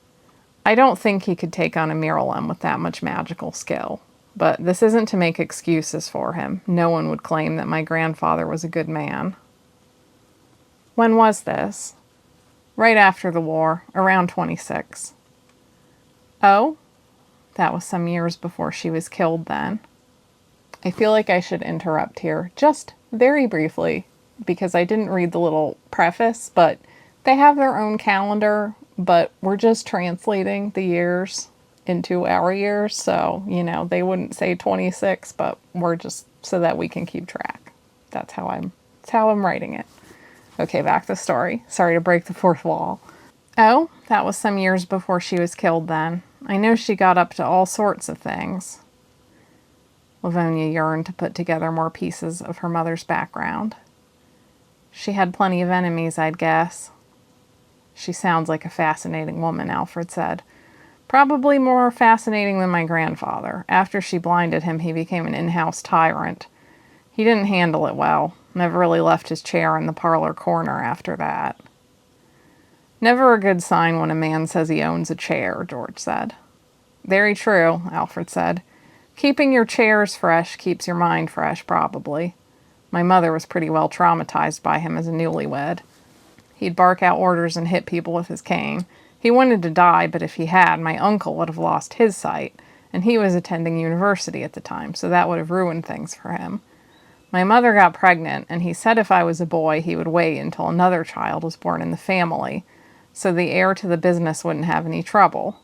I don't think he could take on a Miralem with that much magical skill. But this isn't to make excuses for him. No one would claim that my grandfather was a good man. When was this? Right after the war, around 26. Oh? That was some years before she was killed then. I feel like I should interrupt here, just very briefly, because I didn't read the little preface, but they have their own calendar, but we're just translating the years into our years, so, they wouldn't say 26, but we're just so that we can keep track. That's how I'm writing it. Okay, back to the story. Sorry to break the fourth wall. Oh, that was some years before she was killed then. I know she got up to all sorts of things. Livonya yearned to put together more pieces of her mother's background. She had plenty of enemies, I'd guess. She sounds like a fascinating woman, Alfred said. Probably more fascinating than my grandfather. After she blinded him, he became an in-house tyrant. He didn't handle it well. Never really left his chair in the parlor corner after that. Never a good sign when a man says he owns a chair, George said. Very true, Alfred said. Keeping your chairs fresh keeps your mind fresh, probably. My mother was pretty well traumatized by him as a newlywed. He'd bark out orders and hit people with his cane. He wanted to die, but if he had, my uncle would have lost his sight, and he was attending university at the time, so that would have ruined things for him. My mother got pregnant, and he said if I was a boy, he would wait until another child was born in the family, so the heir to the business wouldn't have any trouble.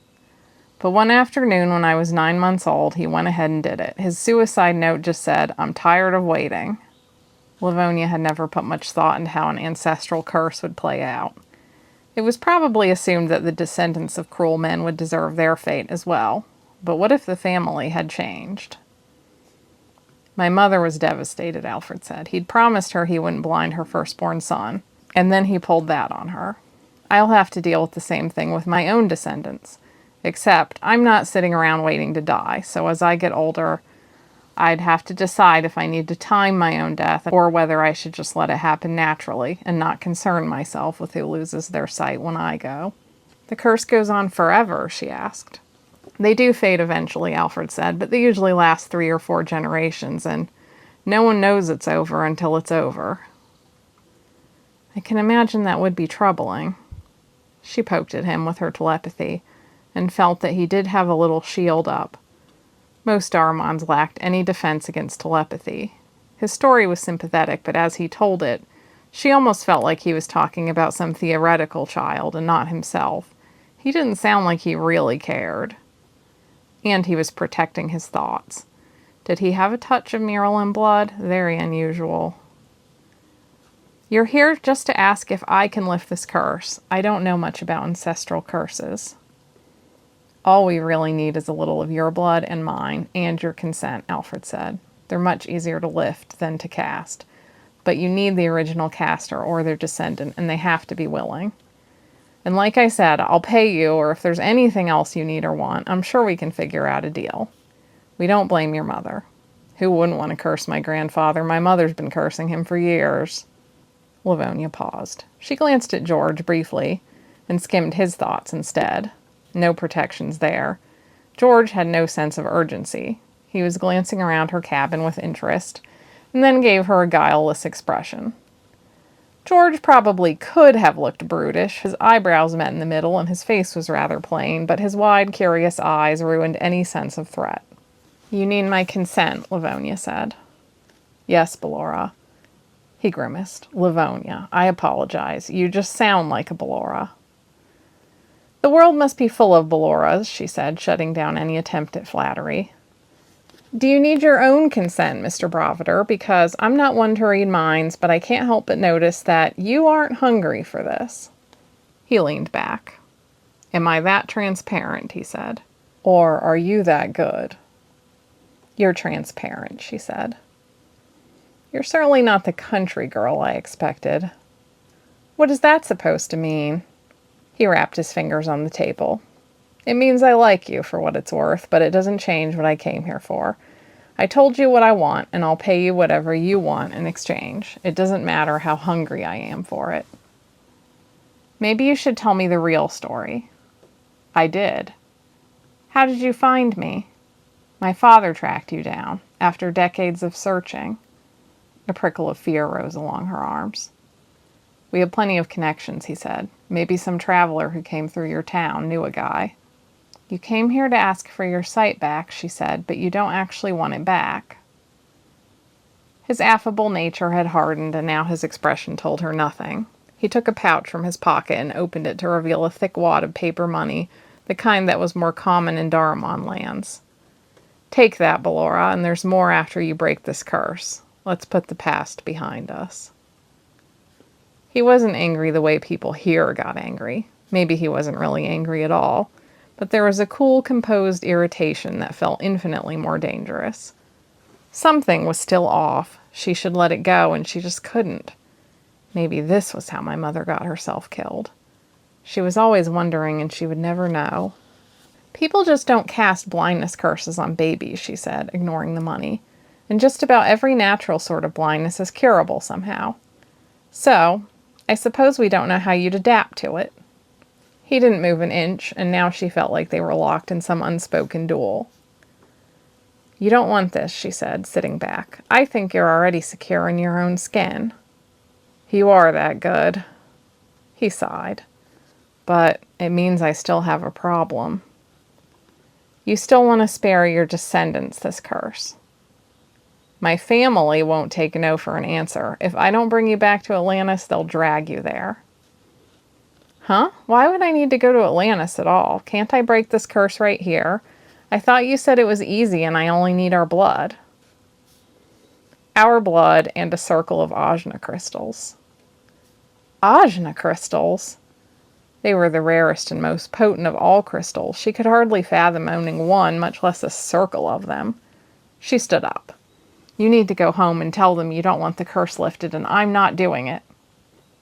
But one afternoon when I was 9 months old, he went ahead and did it. His suicide note just said, I'm tired of waiting. Livonya had never put much thought into how an ancestral curse would play out. It was probably assumed that the descendants of cruel men would deserve their fate as well. But what if the family had changed? My mother was devastated, Alfred said. He'd promised her he wouldn't blind her firstborn son, and then he pulled that on her. I'll have to deal with the same thing with my own descendants. Except, I'm not sitting around waiting to die, so as I get older, I'd have to decide if I need to time my own death or whether I should just let it happen naturally and not concern myself with who loses their sight when I go. The curse goes on forever, she asked. They do fade eventually, Alfred said, but they usually last 3 or 4 generations, and no one knows it's over until it's over. I can imagine that would be troubling. She poked at him with her telepathy and felt that he did have a little shield up. Most Darmons lacked any defense against telepathy. His story was sympathetic, but as he told it, she almost felt like he was talking about some theoretical child and not himself. He didn't sound like he really cared. And he was protecting his thoughts. Did he have a touch of Maryland blood? Very unusual. You're here just to ask if I can lift this curse. I don't know much about ancestral curses. All we really need is a little of your blood and mine, and your consent, Alfred said. They're much easier to lift than to cast. But you need the original caster or their descendant, and they have to be willing. And like I said, I'll pay you, or if there's anything else you need or want, I'm sure we can figure out a deal. We don't blame your mother. Who wouldn't want to curse my grandfather? My mother's been cursing him for years. Livonya paused. She glanced at George briefly and skimmed his thoughts instead. No protections there. George had no sense of urgency. He was glancing around her cabin with interest, and then gave her a guileless expression. George probably could have looked brutish. His eyebrows met in the middle, and his face was rather plain, but his wide, curious eyes ruined any sense of threat. You need my consent, Livonya said. Yes, Ballora. He grimaced. Livonya, I apologize. You just sound like a Ballora. The world must be full of Balloras, she said, shutting down any attempt at flattery. Do you need your own consent, Mr. Bravider? Because I'm not one to read minds, but I can't help but notice that you aren't hungry for this. He leaned back. Am I that transparent, he said. Or are you that good? You're transparent, she said. You're certainly not the country girl I expected. What is that supposed to mean? He rapped his fingers on the table. It means I like you for what it's worth, but it doesn't change what I came here for. I told you what I want, and I'll pay you whatever you want in exchange. It doesn't matter how hungry I am for it. Maybe you should tell me the real story. I did. How did you find me? My father tracked you down, after decades of searching. A prickle of fear rose along her arms. We have plenty of connections, he said. Maybe some traveler who came through your town knew a guy. You came here to ask for your sight back, she said, but you don't actually want it back. His affable nature had hardened, and now his expression told her nothing. He took a pouch from his pocket and opened it to reveal a thick wad of paper money, the kind that was more common in Darmon lands. Take that, Ballora, and there's more after you break this curse. Let's put the past behind us. He wasn't angry the way people here got angry. Maybe he wasn't really angry at all. But there was a cool, composed irritation that felt infinitely more dangerous. Something was still off. She should let it go, and she just couldn't. Maybe this was how my mother got herself killed. She was always wondering, and she would never know. People just don't cast blindness curses on babies, she said, ignoring the money. And just about every natural sort of blindness is curable somehow. So, I suppose we don't know how you'd adapt to it. He didn't move an inch, and now she felt like they were locked in some unspoken duel. You don't want this, she said, sitting back. I think you're already secure in your own skin. You are that good. He sighed. But it means I still have a problem. You still want to spare your descendants this curse. My family won't take no for an answer. If I don't bring you back to Atlantis, they'll drag you there. Huh? Why would I need to go to Atlantis at all? Can't I break this curse right here? I thought you said it was easy and I only need our blood. Our blood and a circle of ajna crystals. Ajna crystals? They were the rarest and most potent of all crystals. She could hardly fathom owning one, much less a circle of them. She stood up. You need to go home and tell them you don't want the curse lifted, and I'm not doing it.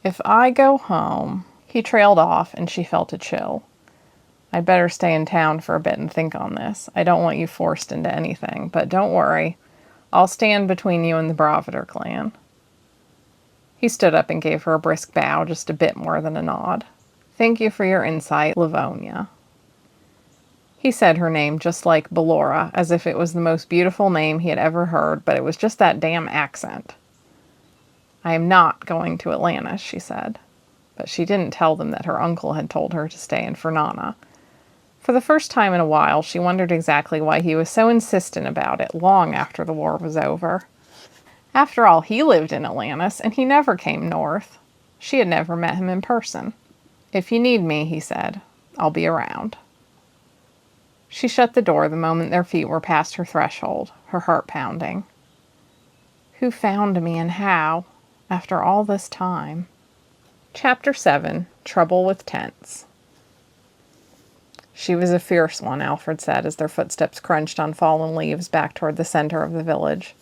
If I go home... He trailed off, and she felt a chill. I'd better stay in town for a bit and think on this. I don't want you forced into anything, but don't worry. I'll stand between you and the Bravider clan. He stood up and gave her a brisk bow, just a bit more than a nod. Thank you for your insight, Livonya. He said her name just like Ballora, as if it was the most beautiful name he had ever heard, but it was just that damn accent. I am not going to Atlantis, she said. But she didn't tell them that her uncle had told her to stay in Fernana. For the first time in a while, she wondered exactly why he was so insistent about it long after the war was over. After all, he lived in Atlantis, and he never came north. She had never met him in person. If you need me, he said, I'll be around. She shut the door the moment their feet were past her threshold, her heart pounding. Who found me and how, after all this time? Chapter 7. Trouble with Tents. She was a fierce one, Alfred said, as their footsteps crunched on fallen leaves back toward the center of the village.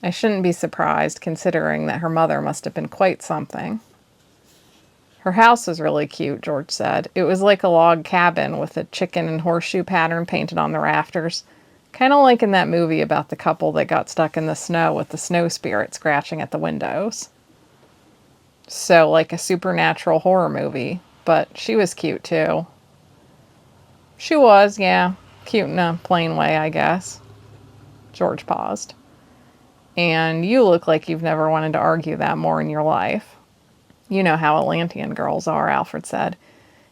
I shouldn't be surprised, considering that her mother must have been quite something. Her house was really cute, George said. It was like a log cabin with a chicken and horseshoe pattern painted on the rafters, kind of like in that movie about the couple that got stuck in the snow with the snow spirit scratching at the windows. So, like a supernatural horror movie, but she was cute, too. She was, yeah. Cute in a plain way, I guess. George paused. And you look like you've never wanted to argue that more in your life. You know how Atlantean girls are, Alfred said.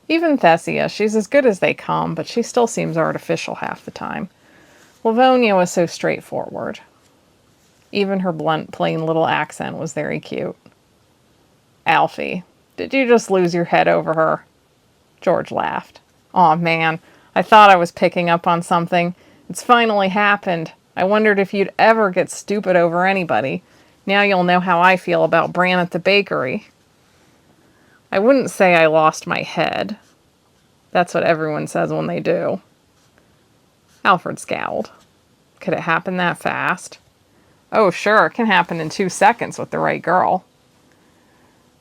Even Thessia, she's as good as they come, but she still seems artificial half the time. Livonya was so straightforward. Even her blunt, plain little accent was very cute. Alfie, did you just lose your head over her? George laughed. Aw, man, I thought I was picking up on something. It's finally happened. I wondered if you'd ever get stupid over anybody. Now you'll know how I feel about Bran at the bakery. I wouldn't say I lost my head. That's what everyone says when they do. Alfred scowled. Could it happen that fast? Oh, sure, it can happen in 2 seconds with the right girl.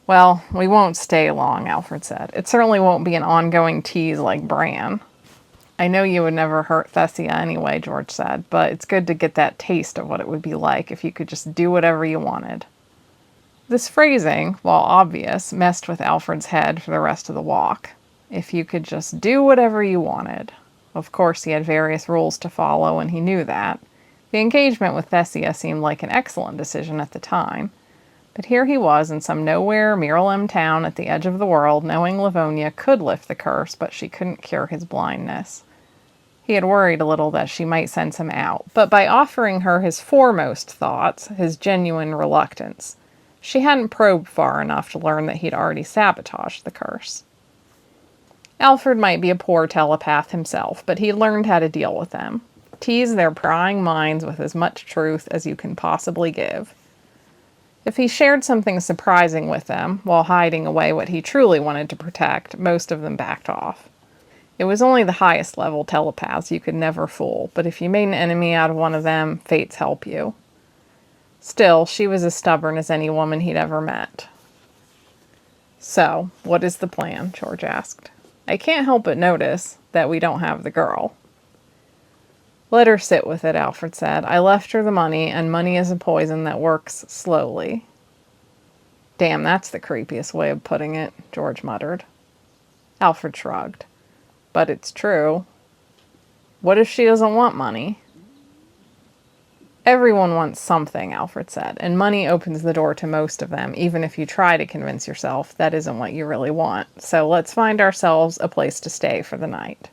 Well, we won't stay long, Alfred said. It certainly won't be an ongoing tease like Bran. I know you would never hurt Thessia anyway, George said, but it's good to get that taste of what it would be like if you could just do whatever you wanted. This phrasing, while obvious, messed with Alfred's head for the rest of the walk. If you could just do whatever you wanted. Of course, he had various rules to follow, and he knew that. The engagement with Thessia seemed like an excellent decision at the time. But here he was in some nowhere Miralem town at the edge of the world, knowing Livonya could lift the curse, but she couldn't cure his blindness. He had worried a little that she might sense him out, but by offering her his foremost thoughts, his genuine reluctance, she hadn't probed far enough to learn that he'd already sabotaged the curse. Alfred might be a poor telepath himself, but he learned how to deal with them. Tease their prying minds with as much truth as you can possibly give. If he shared something surprising with them, while hiding away what he truly wanted to protect, most of them backed off. It was only the highest level telepaths you could never fool, but if you made an enemy out of one of them, fates help you. Still, she was as stubborn as any woman he'd ever met. So, what is the plan? George asked. I can't help but notice that we don't have the girl. Let her sit with it, Alfred said. I left her the money, and money is a poison that works slowly. Damn, that's the creepiest way of putting it, George muttered. Alfred shrugged. But it's true. What if she doesn't want money? Everyone wants something, Alfred said, and money opens the door to most of them, even if you try to convince yourself that isn't what you really want. So let's find ourselves a place to stay for the night.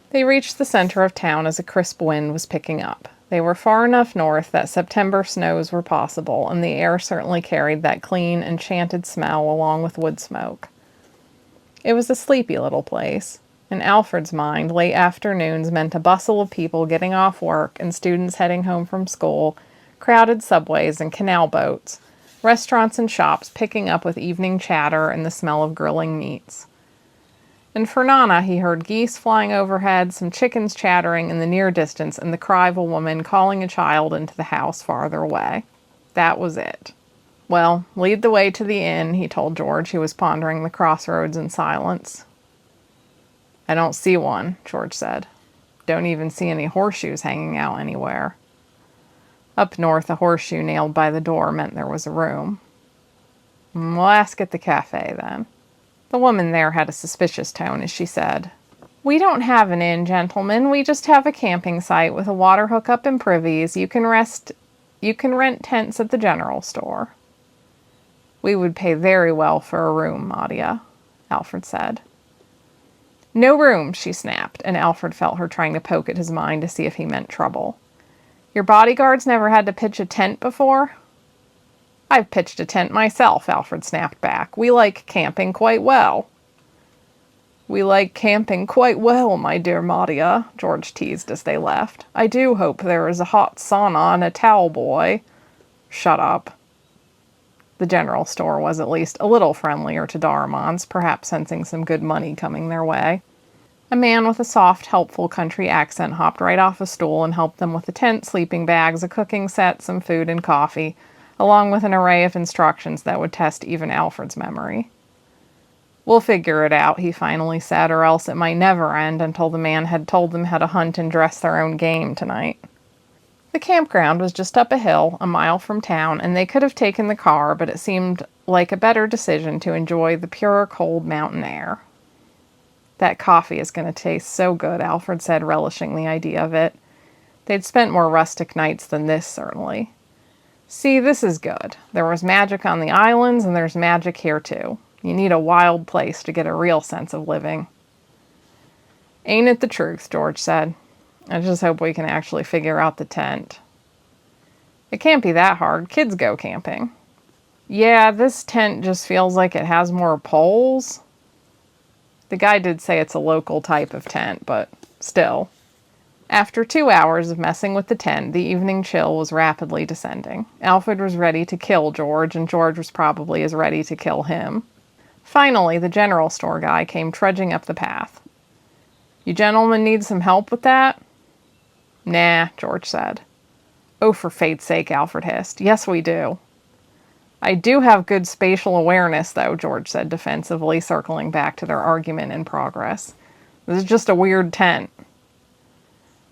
They reached the center of town as a crisp wind was picking up. They were far enough north that September snows were possible, and the air certainly carried that clean, enchanted smell along with wood smoke. It was a sleepy little place. In Alfred's mind, late afternoons meant a bustle of people getting off work and students heading home from school, crowded subways and canal boats, restaurants and shops picking up with evening chatter and the smell of grilling meats. And for Nana, he heard geese flying overhead, some chickens chattering in the near distance, and the cry of a woman calling a child into the house farther away. That was it. Well, lead the way to the inn, he told George, who was pondering the crossroads in silence. I don't see one, George said. Don't even see any horseshoes hanging out anywhere. Up north, a horseshoe nailed by the door meant there was a room. We'll ask at the cafe, then. The woman there had a suspicious tone as she said, We don't have an inn, gentlemen. We just have a camping site with a water hookup and privies. You can rent tents at the general store. We would pay very well for a room, Madia, Alfred said. No room, she snapped, and Alfred felt her trying to poke at his mind to see if he meant trouble. Your bodyguards never had to pitch a tent before? I've pitched a tent myself, Alfred snapped back. We like camping quite well. We like camping quite well, my dear Madia, George teased as they left. I do hope there is a hot sauna and a towel boy. Shut up. The general store was at least a little friendlier to Daramons, perhaps sensing some good money coming their way. A man with a soft, helpful country accent hopped right off a stool and helped them with a tent, sleeping bags, a cooking set, some food, and coffee, along with an array of instructions that would test even Alfred's memory. We'll figure it out, he finally said, or else it might never end until the man had told them how to hunt and dress their own game tonight. The campground was just up a hill, a mile from town, and they could have taken the car, but it seemed like a better decision to enjoy the pure, cold mountain air. That coffee is going to taste so good, Alfred said, relishing the idea of it. They'd spent more rustic nights than this, certainly. See, this is good. There was magic on the islands, and there's magic here, too. You need a wild place to get a real sense of living. Ain't it the truth, George said. I just hope we can actually figure out the tent. It can't be that hard. Kids go camping. Yeah, this tent just feels like it has more poles. The guy did say it's a local type of tent, but still. After 2 hours of messing with the tent, the evening chill was rapidly descending. Alfred was ready to kill George, and George was probably as ready to kill him. Finally, the general store guy came trudging up the path. You gentlemen need some help with that? Nah, George said. Oh, for fate's sake, Alfred hissed. Yes, we do. I do have good spatial awareness, though, George said defensively, circling back to their argument in progress. This is just a weird tent.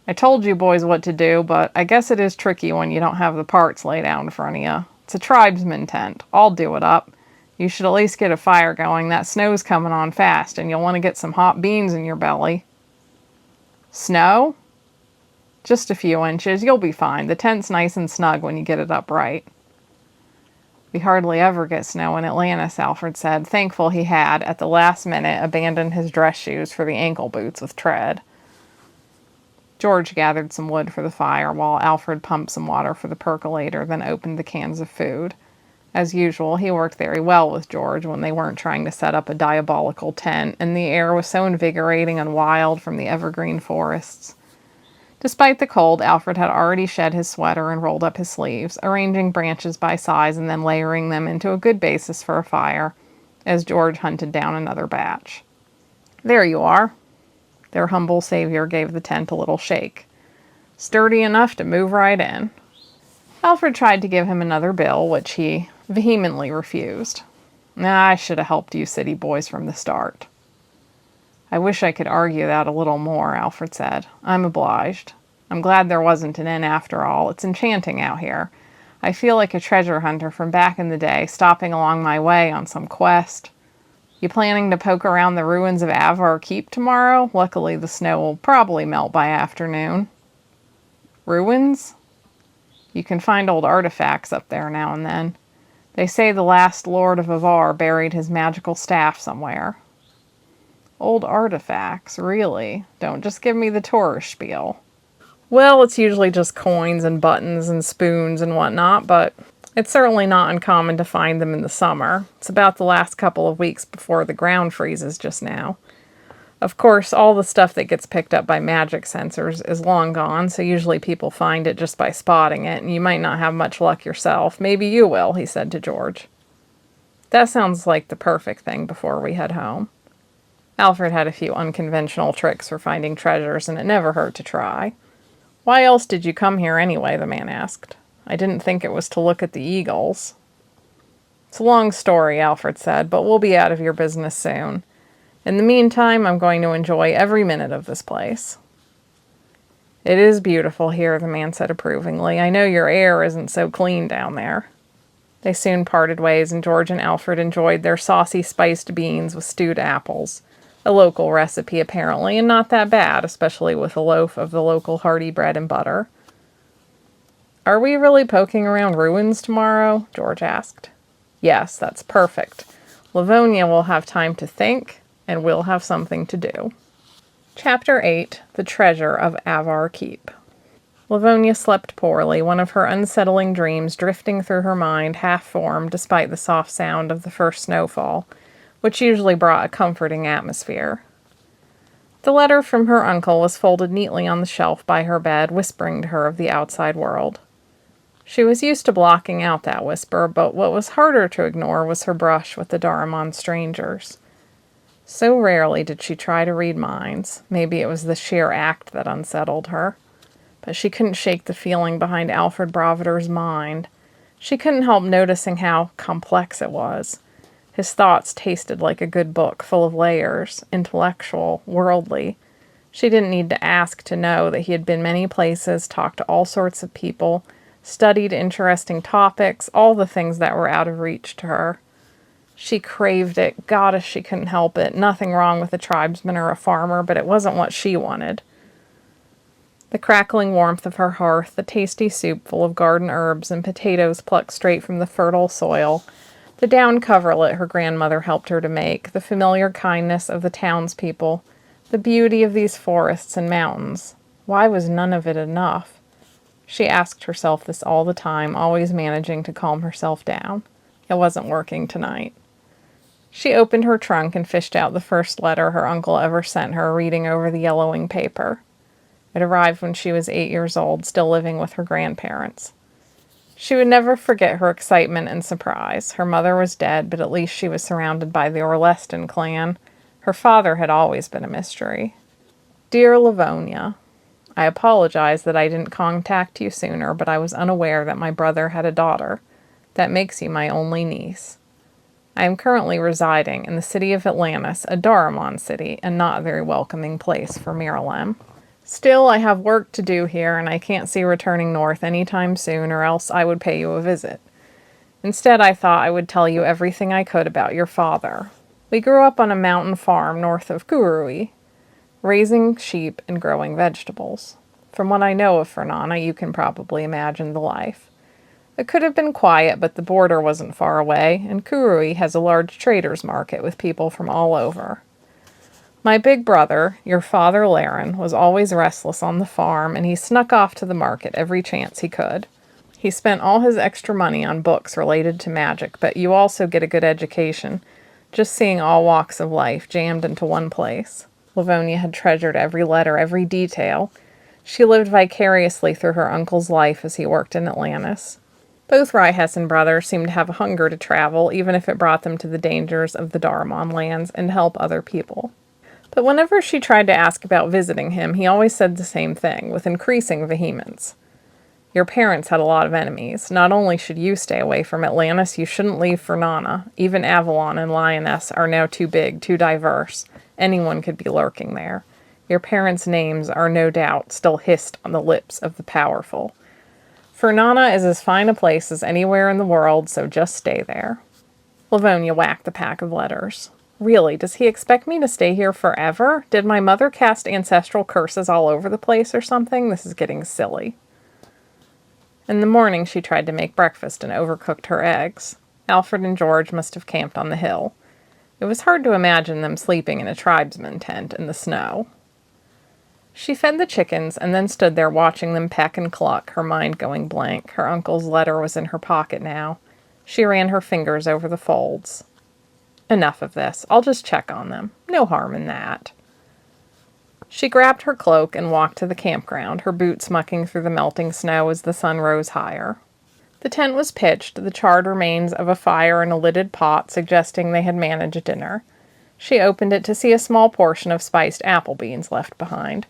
I told you boys what to do, but I guess it is tricky when you don't have the parts laid out in front of you. It's a tribesman tent. I'll do it up. You should at least get a fire going. That snow's coming on fast, and you'll want to get some hot beans in your belly. Snow? Just a few inches. You'll be fine. The tent's nice and snug when you get it up right. We hardly ever get snow in Atlantis, Alfred said, thankful he had, at the last minute, abandoned his dress shoes for the ankle boots with tread. George gathered some wood for the fire, while Alfred pumped some water for the percolator, then opened the cans of food. As usual, he worked very well with George when they weren't trying to set up a diabolical tent, and the air was so invigorating and wild from the evergreen forests. Despite the cold, Alfred had already shed his sweater and rolled up his sleeves, arranging branches by size and then layering them into a good basis for a fire, as George hunted down another batch. There you are. Their humble savior gave the tent a little shake. Sturdy enough to move right in. Alfred tried to give him another bill, which he vehemently refused. I should have helped you city boys from the start. I wish I could argue that a little more, Alfred said. I'm obliged. I'm glad there wasn't an inn after all. It's enchanting out here. I feel like a treasure hunter from back in the day, stopping along my way on some quest. You planning to poke around the ruins of Avar Keep tomorrow? Luckily, the snow will probably melt by afternoon. Ruins? You can find old artifacts up there now and then. They say the last lord of Avar buried his magical staff somewhere. Old artifacts, really? Don't just give me the tourist spiel. Well, it's usually just coins and buttons and spoons and whatnot, but it's certainly not uncommon to find them in the summer. It's about the last couple of weeks before the ground freezes just now. Of course, all the stuff that gets picked up by magic sensors is long gone, so usually people find it just by spotting it, and you might not have much luck yourself. Maybe you will, he said to George. That sounds like the perfect thing before we head home. Alfred had a few unconventional tricks for finding treasures, and it never hurt to try. "Why else did you come here anyway?" the man asked. "I didn't think it was to look at the eagles." "It's a long story," Alfred said, "but we'll be out of your business soon. In the meantime, I'm going to enjoy every minute of this place." "It is beautiful here," the man said approvingly. "I know your air isn't so clean down there." They soon parted ways, and George and Alfred enjoyed their saucy spiced beans with stewed apples. A local recipe, apparently, and not that bad, especially with a loaf of the local hearty bread and butter. "Are we really poking around ruins tomorrow?" George asked. "Yes, that's perfect. Livonya will have time to think, and we'll have something to do." Chapter 8. The Treasure of Avar Keep. Livonya slept poorly, one of her unsettling dreams drifting through her mind, half-formed despite the soft sound of the first snowfall, which usually brought a comforting atmosphere. The letter from her uncle was folded neatly on the shelf by her bed, whispering to her of the outside world. She was used to blocking out that whisper, but what was harder to ignore was her brush with the Daramon strangers. So rarely did she try to read minds. Maybe it was the sheer act that unsettled her. But she couldn't shake the feeling behind Alfred Bravider's mind. She couldn't help noticing how complex it was. His thoughts tasted like a good book, full of layers, intellectual, worldly. She didn't need to ask to know that he had been many places, talked to all sorts of people, studied interesting topics, all the things that were out of reach to her. She craved it. Goddess, she couldn't help it. Nothing wrong with a tribesman or a farmer, but it wasn't what she wanted. The crackling warmth of her hearth, the tasty soup full of garden herbs and potatoes plucked straight from the fertile soil, the down coverlet her grandmother helped her to make, the familiar kindness of the townspeople, the beauty of these forests and mountains. Why was none of it enough? She asked herself this all the time, always managing to calm herself down. It wasn't working tonight. She opened her trunk and fished out the first letter her uncle ever sent her, reading over the yellowing paper. It arrived when she was 8 years old, still living with her grandparents. She would never forget her excitement and surprise. Her mother was dead, but at least she was surrounded by the Orlestin clan. Her father had always been a mystery. Dear Livonya, I apologize that I didn't contact you sooner, but I was unaware that my brother had a daughter. That makes you my only niece. I am currently residing in the city of Atlantis, a Daramon city, and not a very welcoming place for Miralem. Still, I have work to do here, and I can't see returning north any time soon, or else I would pay you a visit. Instead, I thought I would tell you everything I could about your father. We grew up on a mountain farm north of Kurui, raising sheep and growing vegetables. From what I know of Fernana, you can probably imagine the life. It could have been quiet, but the border wasn't far away, and Kurui has a large traders' market with people from all over. My big brother, your father Laren, was always restless on the farm, and he snuck off to the market every chance he could. He spent all his extra money on books related to magic, but you also get a good education, just seeing all walks of life jammed into one place. Livonya had treasured every letter, every detail. She lived vicariously through her uncle's life as he worked in Atlantis. Both Raihessen brothers seemed to have a hunger to travel, even if it brought them to the dangers of the Daramon lands and help other people. But whenever she tried to ask about visiting him, he always said the same thing, with increasing vehemence. Your parents had a lot of enemies. Not only should you stay away from Atlantis, you shouldn't leave Fernana. Even Avalon and Lioness are now too big, too diverse. Anyone could be lurking there. Your parents' names are no doubt still hissed on the lips of the powerful. Fernana is as fine a place as anywhere in the world, so just stay there. Livonya whacked the pack of letters. Really, does he expect me to stay here forever? Did my mother cast ancestral curses all over the place or something? This is getting silly. In the morning, she tried to make breakfast and overcooked her eggs. Alfred and George must have camped on the hill. It was hard to imagine them sleeping in a tribesman tent in the snow. She fed the chickens and then stood there watching them peck and cluck, her mind going blank. Her uncle's letter was in her pocket now. She ran her fingers over the folds. Enough of this. I'll just check on them. No harm in that. She grabbed her cloak and walked to the campground, her boots mucking through the melting snow as the sun rose higher. The tent was pitched, the charred remains of a fire in a lidded pot suggesting they had managed dinner. She opened it to see a small portion of spiced apple beans left behind.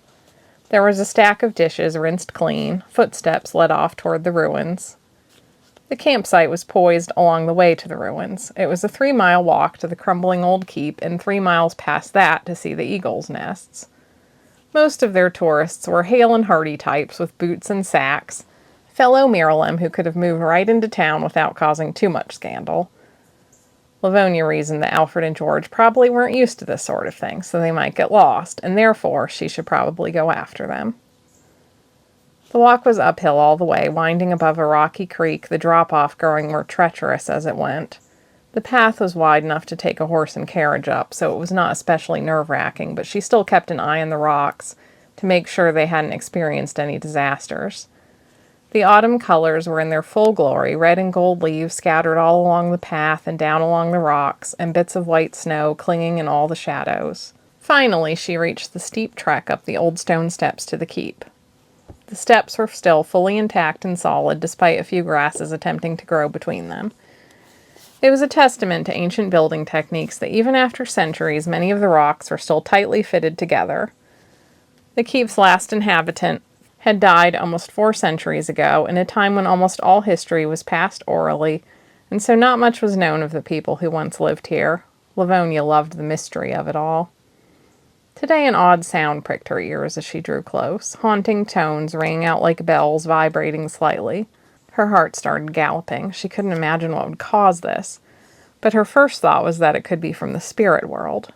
There was a stack of dishes rinsed clean. Footsteps led off toward the ruins. The campsite was poised along the way to the ruins. It was a 3-mile walk to the crumbling old keep, and 3 miles past that to see the eagles' nests. Most of their tourists were hale and hearty types with boots and sacks, fellow Marylam who could have moved right into town without causing too much scandal. Livonya reasoned that Alfred and George probably weren't used to this sort of thing, so they might get lost, and therefore she should probably go after them. The walk was uphill all the way, winding above a rocky creek, the drop-off growing more treacherous as it went. The path was wide enough to take a horse and carriage up, so it was not especially nerve-wracking, but she still kept an eye on the rocks to make sure they hadn't experienced any disasters. The autumn colors were in their full glory, red and gold leaves scattered all along the path and down along the rocks, and bits of white snow clinging in all the shadows. Finally, she reached the steep trek up the old stone steps to the keep. The steps were still fully intact and solid, despite a few grasses attempting to grow between them. It was a testament to ancient building techniques that even after centuries, many of the rocks were still tightly fitted together. The keep's last inhabitant had died almost 4 centuries ago, in a time when almost all history was passed orally, and so not much was known of the people who once lived here. Livonya loved the mystery of it all. Today an odd sound pricked her ears as she drew close. Haunting tones rang out like bells, vibrating slightly. Her heart started galloping. She couldn't imagine what would cause this, but her first thought was that it could be from the spirit world.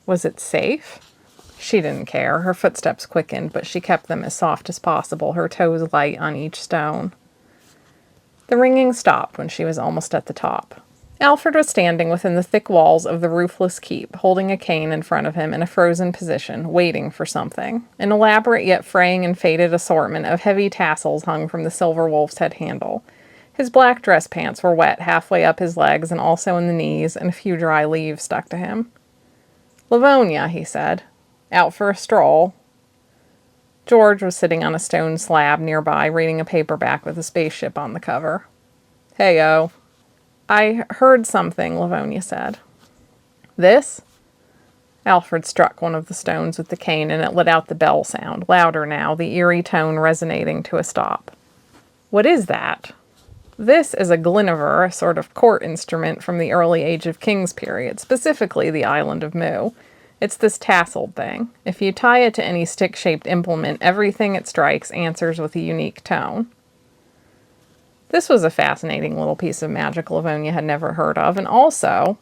Was it safe? She didn't care. Her footsteps quickened, but she kept them as soft as possible, her toes light on each stone. The ringing stopped when she was almost at the top. Alfred was standing within the thick walls of the roofless keep, holding a cane in front of him in a frozen position, waiting for something. An elaborate yet fraying and faded assortment of heavy tassels hung from the silver wolf's head handle. His black dress pants were wet halfway up his legs and also in the knees, and a few dry leaves stuck to him. "Livonya," he said. "Out for a stroll?" George was sitting on a stone slab nearby, reading a paperback with a spaceship on the cover. "Heyo." "I heard something," Livonya said. "This?" Alfred struck one of the stones with the cane, and it let out the bell sound, louder now, the eerie tone resonating to a stop. "What is that?" "This is a glynover, a sort of court instrument from the early Age of Kings period, specifically the island of Mu. It's this tasseled thing. If you tie it to any stick-shaped implement, everything it strikes answers with a unique tone." This was a fascinating little piece of magic Livonya had never heard of, and also,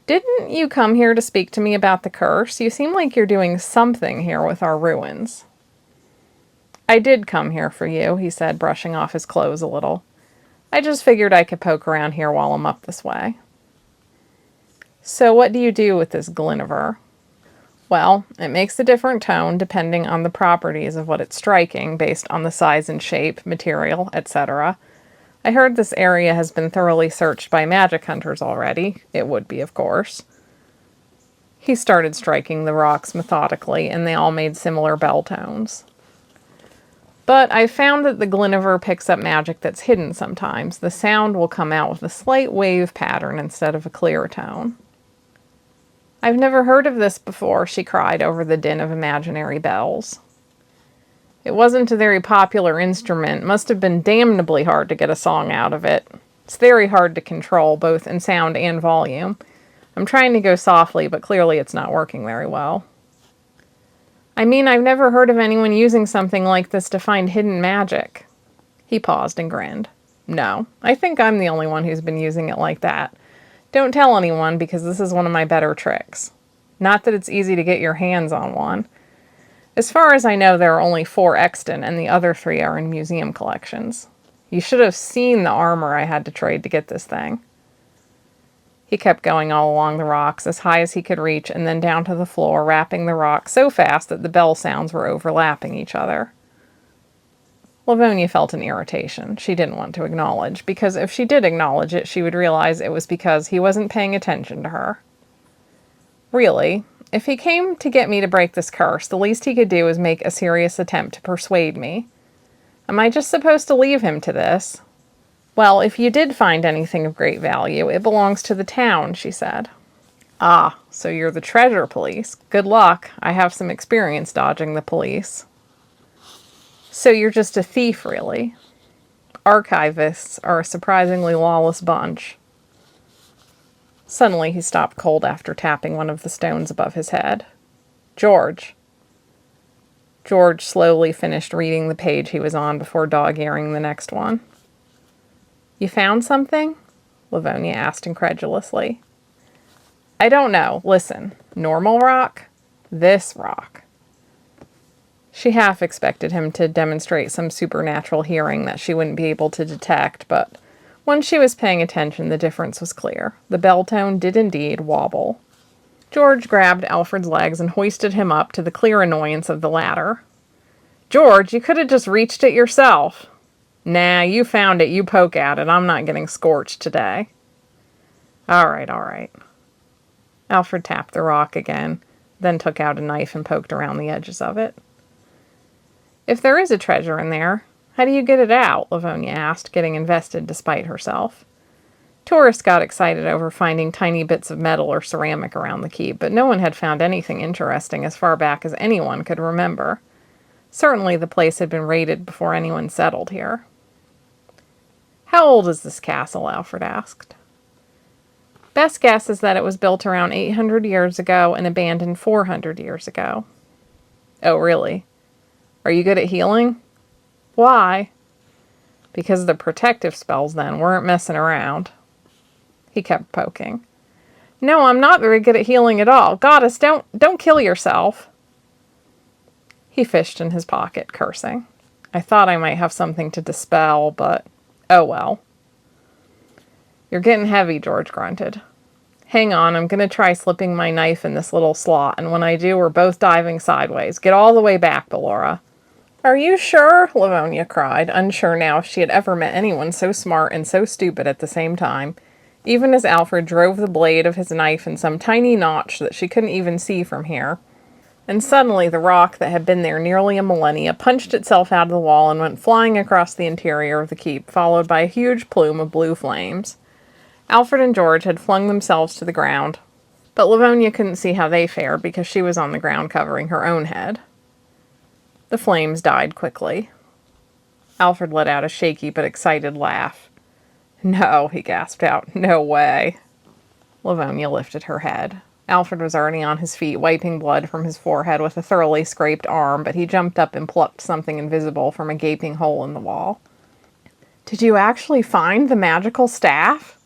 "Didn't you come here to speak to me about the curse? You seem like you're doing something here with our ruins." "I did come here for you," he said, brushing off his clothes a little. "I just figured I could poke around here while I'm up this way." "So what do you do with this glynover?" "Well, it makes a different tone depending on the properties of what it's striking, based on the size and shape, material, etc. I heard this area has been thoroughly searched by magic hunters already. It would be, of course." He started striking the rocks methodically, and they all made similar bell tones. "But I found that the glynover picks up magic that's hidden sometimes. The sound will come out with a slight wave pattern instead of a clear tone." "I've never heard of this before," she cried over the din of imaginary bells. "It wasn't a very popular instrument. Must have been damnably hard to get a song out of it. It's very hard to control, both in sound and volume. I'm trying to go softly, but clearly it's not working very well." "I mean, I've never heard of anyone using something like this to find hidden magic." He paused and grinned. "No, I think I'm the only one who's been using it like that. Don't tell anyone, because this is one of my better tricks. Not that it's easy to get your hands on one. As far as I know, there are only 4 extant, and the other 3 are in museum collections. You should have seen the armor I had to trade to get this thing." He kept going all along the rocks, as high as he could reach, and then down to the floor, rapping the rock so fast that the bell sounds were overlapping each other. Livonya felt an irritation she didn't want to acknowledge, because if she did acknowledge it, she would realize it was because he wasn't paying attention to her. "Really, if he came to get me to break this curse, the least he could do is make a serious attempt to persuade me. Am I just supposed to leave him to this?" "Well, if you did find anything of great value, it belongs to the town," she said. Ah, so you're the treasure police. Good luck. I have some experience dodging the police. So you're just a thief, really. Archivists are a surprisingly lawless bunch. Suddenly he stopped cold after tapping one of the stones above his head. George. George slowly finished reading the page he was on before dog-earing the next one. You found something? Livonya asked incredulously. I don't know. Listen, normal rock? This rock. She half expected him to demonstrate some supernatural hearing that she wouldn't be able to detect, but when she was paying attention, the difference was clear. The bell tone did indeed wobble. George grabbed Alfred's legs and hoisted him up to the clear annoyance of the latter. George, you could have just reached it yourself. Nah, you found it, you poke at it. I'm not getting scorched today. All right. Alfred tapped the rock again, then took out a knife and poked around the edges of it. If there is a treasure in there, how do you get it out? Livonya asked, getting invested despite herself. Tourists got excited over finding tiny bits of metal or ceramic around the keep, but no one had found anything interesting as far back as anyone could remember. Certainly the place had been raided before anyone settled here. How old is this castle? Alfred asked. Best guess is that it was built around 800 years ago and abandoned 400 years ago. Oh, really? Are you good at healing? Why? Because the protective spells then weren't messing around. He kept poking. No, I'm not very good at healing at all. Goddess, don't kill yourself. He fished in his pocket, cursing. I thought I might have something to dispel, but oh well. You're getting heavy, George grunted. Hang on, I'm going to try slipping my knife in this little slot, and when I do, we're both diving sideways. Get all the way back, Ballora. Are you sure? Livonya cried, unsure now if she had ever met anyone so smart and so stupid at the same time, even as Alfred drove the blade of his knife in some tiny notch that she couldn't even see from here. And suddenly the rock that had been there nearly a millennia punched itself out of the wall and went flying across the interior of the keep, followed by a huge plume of blue flames. Alfred and George had flung themselves to the ground, but Livonya couldn't see how they fared because she was on the ground covering her own head. The flames died quickly. Alfred let out a shaky but excited laugh. No, he gasped out. No way. Livonya lifted her head. Alfred was already on his feet, wiping blood from his forehead with a thoroughly scraped arm, but he jumped up and plucked something invisible from a gaping hole in the wall. Did you actually find the magical staff?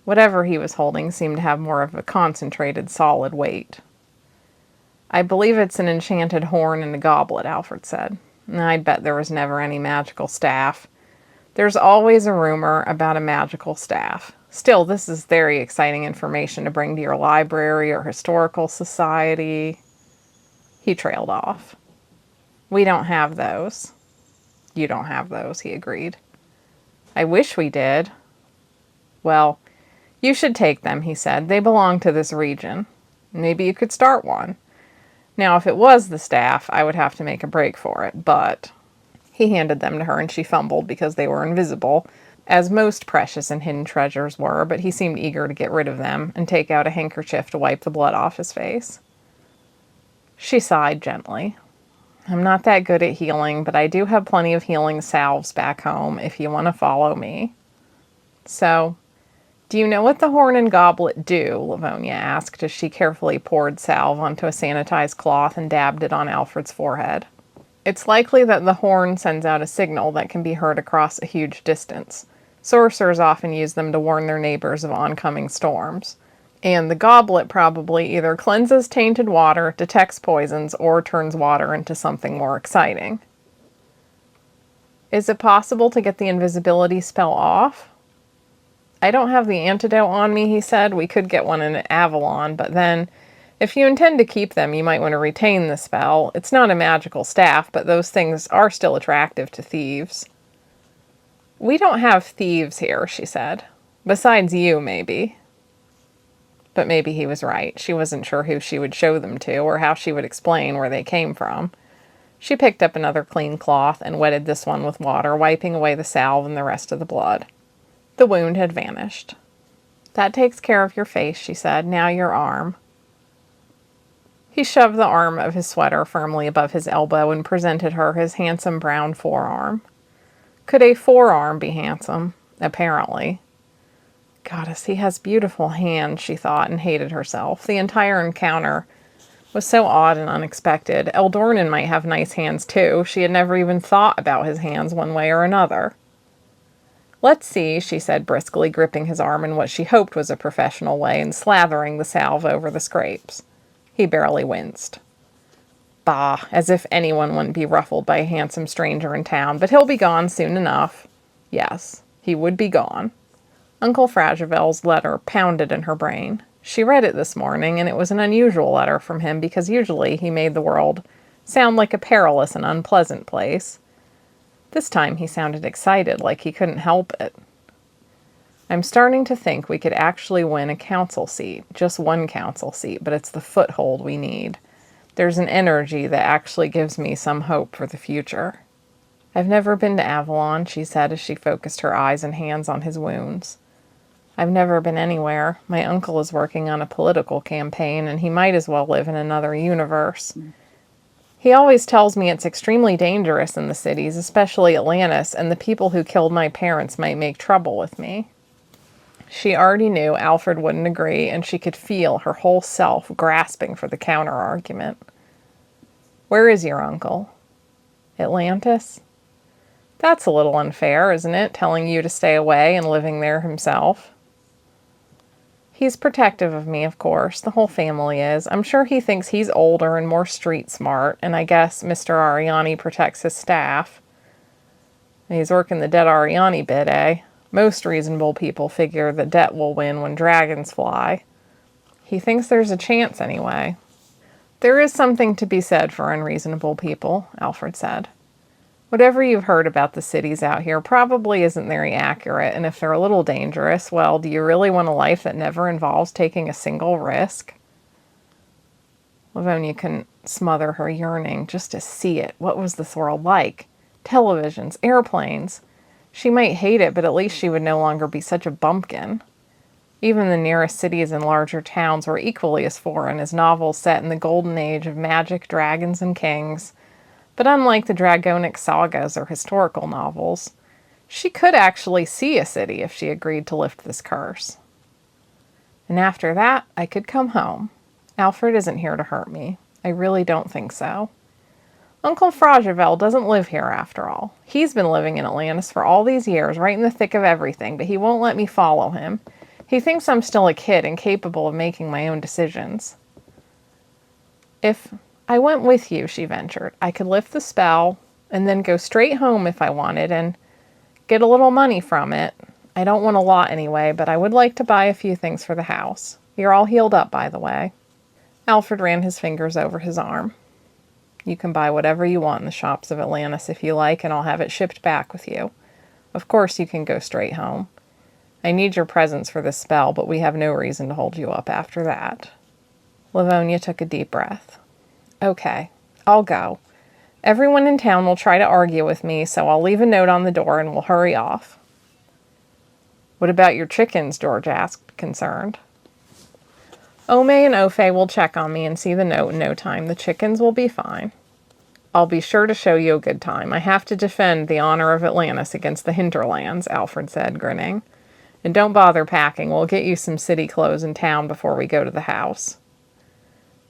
Whatever he was holding seemed to have more of a concentrated, solid weight. I believe it's an enchanted horn and a goblet, Alfred said. I'd bet there was never any magical staff. There's always a rumor about a magical staff. Still, this is very exciting information to bring to your library or historical society. He trailed off. We don't have those. You don't have those, he agreed. I wish we did. Well, you should take them, he said. They belong to this region. Maybe you could start one. Now, if it was the staff, I would have to make a break for it, but... He handed them to her, and she fumbled because they were invisible, as most precious and hidden treasures were, but he seemed eager to get rid of them and take out a handkerchief to wipe the blood off his face. She sighed gently. I'm not that good at healing, but I do have plenty of healing salves back home if you want to follow me. So, do you know what the horn and goblet do? Livonya asked as she carefully poured salve onto a sanitized cloth and dabbed it on Alfred's forehead. It's likely that the horn sends out a signal that can be heard across a huge distance. Sorcerers often use them to warn their neighbors of oncoming storms. And the goblet probably either cleanses tainted water, detects poisons, or turns water into something more exciting. Is it possible to get the invisibility spell off? I don't have the antidote on me, he said. We could get one in Avalon, but then, if you intend to keep them, you might want to retain the spell. It's not a magical staff, but those things are still attractive to thieves. We don't have thieves here, she said. Besides you, maybe. But maybe he was right. She wasn't sure who she would show them to, or how she would explain where they came from. She picked up another clean cloth and wetted this one with water, wiping away the salve and the rest of the blood. The wound had vanished. That takes care of your face, she said. Now your arm. He shoved the arm of his sweater firmly above his elbow and presented her his handsome brown forearm. Could a forearm be handsome? Apparently. Goddess, he has beautiful hands, she thought, and hated herself. The entire encounter was so odd and unexpected. Eldornan might have nice hands, too. She had never even thought about his hands one way or another. Let's see, she said briskly, gripping his arm in what she hoped was a professional way and slathering the salve over the scrapes. He barely winced. Bah, as if anyone wouldn't be ruffled by a handsome stranger in town, but he'll be gone soon enough. Yes, he would be gone. Uncle Fragivel's letter pounded in her brain. She read it this morning, and it was an unusual letter from him because usually he made the world sound like a perilous and unpleasant place. This time he sounded excited, like he couldn't help it. I'm starting to think we could actually win a council seat, just one council seat, but it's the foothold we need. There's an energy that actually gives me some hope for the future. I've never been to Avalon, she said as she focused her eyes and hands on his wounds. I've never been anywhere. My uncle is working on a political campaign, and he might as well live in another universe. He always tells me it's extremely dangerous in the cities, especially Atlantis, and the people who killed my parents might make trouble with me. She already knew Alfred wouldn't agree, and she could feel her whole self grasping for the counter-argument. Where is your uncle? Atlantis? That's a little unfair, isn't it, telling you to stay away and living there himself? He's protective of me, of course. The whole family is. I'm sure he thinks he's older and more street smart, and I guess Mr. Ariani protects his staff. He's working the dead Ariani bit, eh? Most reasonable people figure the debt will win when dragons fly. He thinks there's a chance anyway. There is something to be said for unreasonable people, Alfred said. Whatever you've heard about the cities out here probably isn't very accurate, and if they're a little dangerous, well, do you really want a life that never involves taking a single risk? Livonya couldn't smother her yearning just to see it. What was this world like? Televisions, airplanes. She might hate it, but at least she would no longer be such a bumpkin. Even the nearest cities and larger towns were equally as foreign as novels set in the golden age of magic, dragons, and kings. But unlike the dragonic sagas or historical novels, she could actually see a city if she agreed to lift this curse. And after that, I could come home. Alfred isn't here to hurt me. I really don't think so. Uncle Fragivel doesn't live here after all. He's been living in Atlantis for all these years, right in the thick of everything, but he won't let me follow him. He thinks I'm still a kid and capable of making my own decisions. If I went with you, she ventured, I could lift the spell and then go straight home if I wanted and get a little money from it. I don't want a lot anyway, but I would like to buy a few things for the house. You're all healed up, by the way. Alfred ran his fingers over his arm. You can buy whatever you want in the shops of Atlantis if you like, and I'll have it shipped back with you. Of course you can go straight home. I need your presence for this spell, but we have no reason to hold you up after that. Livonya took a deep breath. Okay, I'll go. Everyone in town will try to argue with me, so I'll leave a note on the door and we'll hurry off. What about your chickens? George asked, concerned. Ome and Ofe will check on me and see the note in no time. The chickens will be fine. I'll be sure to show you a good time. I have to defend the honor of Atlantis against the hinterlands, Alfred said, grinning. And don't bother packing. We'll get you some city clothes in town before we go to the house.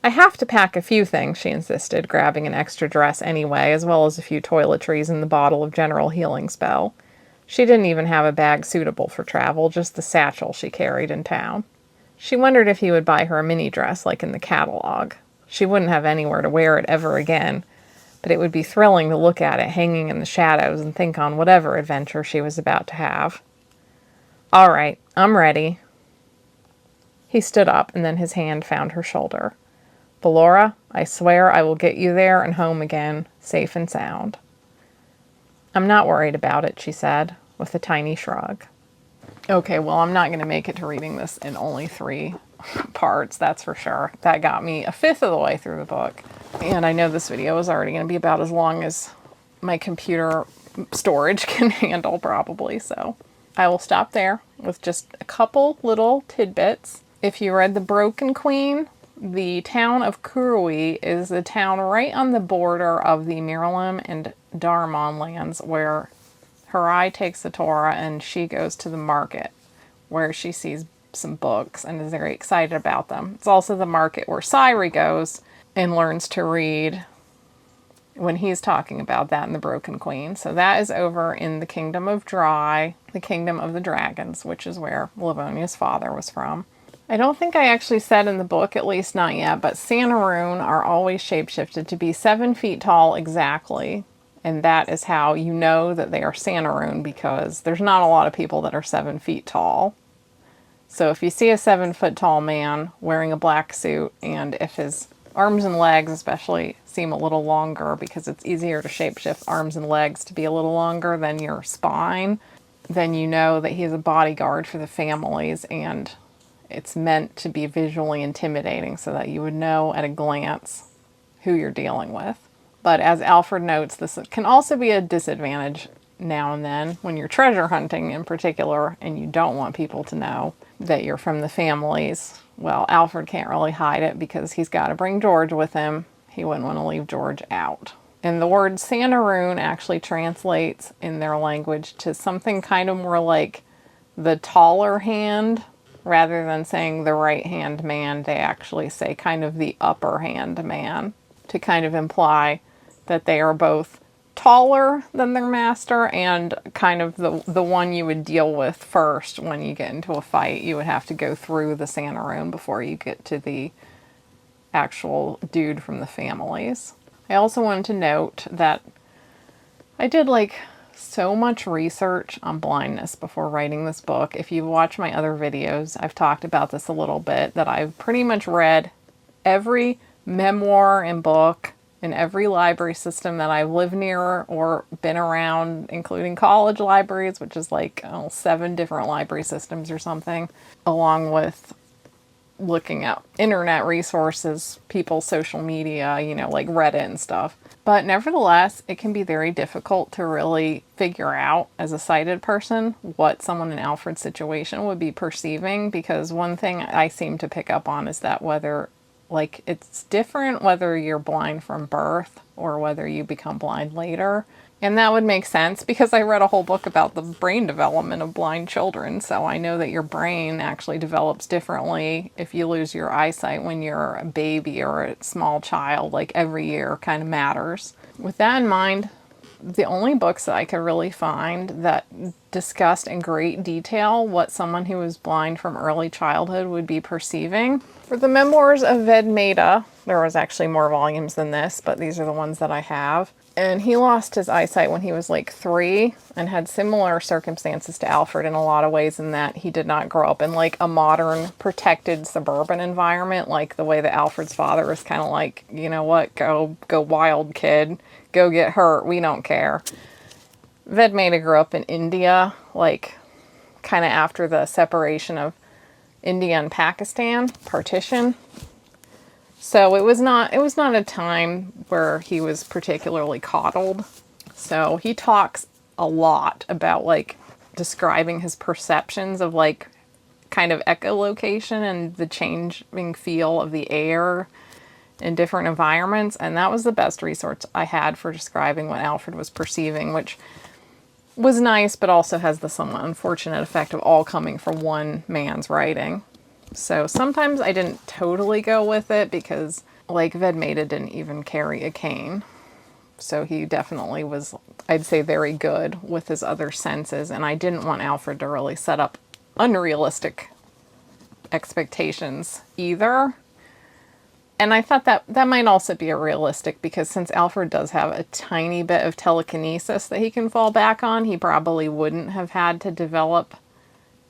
I have to pack a few things, she insisted, grabbing an extra dress anyway, as well as a few toiletries and the bottle of general healing spell. She didn't even have a bag suitable for travel, just the satchel she carried in town. She wondered if he would buy her a mini dress like in the catalog. She wouldn't have anywhere to wear it ever again, but it would be thrilling to look at it hanging in the shadows and think on whatever adventure she was about to have. All right, I'm ready. He stood up, and then his hand found her shoulder. Ballora, I swear I will get you there and home again, safe and sound. I'm not worried about it, she said, with a tiny shrug. Okay, well, I'm not going to make it to reading this in only 3 parts, that's for sure. That got me a fifth of the way through the book. And I know this video is already going to be about as long as my computer storage can handle, probably. So I will stop there with just a couple little tidbits. If you read The Broken Queen, the town of Kurui is the town right on the border of the Miralim and Darmon lands, where Harai takes the Torah and she goes to the market where she sees some books and is very excited about them. It's also the market where Sairi goes and learns to read when he's talking about that in The Broken Queen. So that is over in the Kingdom of Dry, the Kingdom of the Dragons, which is where Livonia's father was from. I don't think I actually said in the book, at least not yet, but Sanaroon are always shapeshifted to be 7 feet tall exactly. And that is how you know that they are Sanaroon, because there's not a lot of people that are 7 feet tall. So if you see a 7-foot tall man wearing a black suit, and if his arms and legs especially seem a little longer, because it's easier to shapeshift arms and legs to be a little longer than your spine, then you know that he is a bodyguard for the families, and it's meant to be visually intimidating so that you would know at a glance who you're dealing with. But as Alfred notes, this can also be a disadvantage now and then when you're treasure hunting in particular, and you don't want people to know that you're from the families. Well, Alfred can't really hide it because he's got to bring George with him. He wouldn't want to leave George out. And the word Sanaroon actually translates in their language to something kind of more like the taller hand. Rather than saying the right hand man, they actually say kind of the upper hand man, to kind of imply that they are both taller than their master and kind of the one you would deal with first when you get into a fight. You would have to go through the Sanaroon before you get to the actual dude from the families. I also wanted to note that I did so much research on blindness before writing this book. If you've watched my other videos, I've talked about this a little bit, that I've pretty much read every memoir and book in every library system that I've lived near or been around, including college libraries, which is 7 different library systems or something, along with looking at internet resources, people's social media, like Reddit and stuff. But nevertheless, it can be very difficult to really figure out as a sighted person what someone in Alfred's situation would be perceiving, because one thing I seem to pick up on is that whether it's different whether you're blind from birth or whether you become blind later. And that would make sense because I read a whole book about the brain development of blind children. So I know that your brain actually develops differently if you lose your eyesight when you're a baby or a small child. Every year kind of matters. With that in mind, the only books that I could really find that discussed in great detail what someone who was blind from early childhood would be perceiving. For the memoirs of Vedmeda, there was actually more volumes than this, but these are the ones that I have. And he lost his eyesight when he was 3 and had similar circumstances to Alfred in a lot of ways, in that he did not grow up in a modern protected suburban environment, like the way that Alfred's father was kind of you know what, go wild, kid. Go get hurt. We don't care. Vedmeda grew up in India, kind of after the separation of India and Pakistan, partition. So it was not a time where he was particularly coddled. So he talks a lot about describing his perceptions of kind of echolocation and the changing feel of the air in different environments, and that was the best resource I had for describing what Alfred was perceiving, which was nice, but also has the somewhat unfortunate effect of all coming from one man's writing. So sometimes I didn't totally go with it because, Vedmeda didn't even carry a cane. So he definitely was, I'd say, very good with his other senses, and I didn't want Alfred to really set up unrealistic expectations either. And I thought that might also be a realistic, because since Alfred does have a tiny bit of telekinesis that he can fall back on, he probably wouldn't have had to develop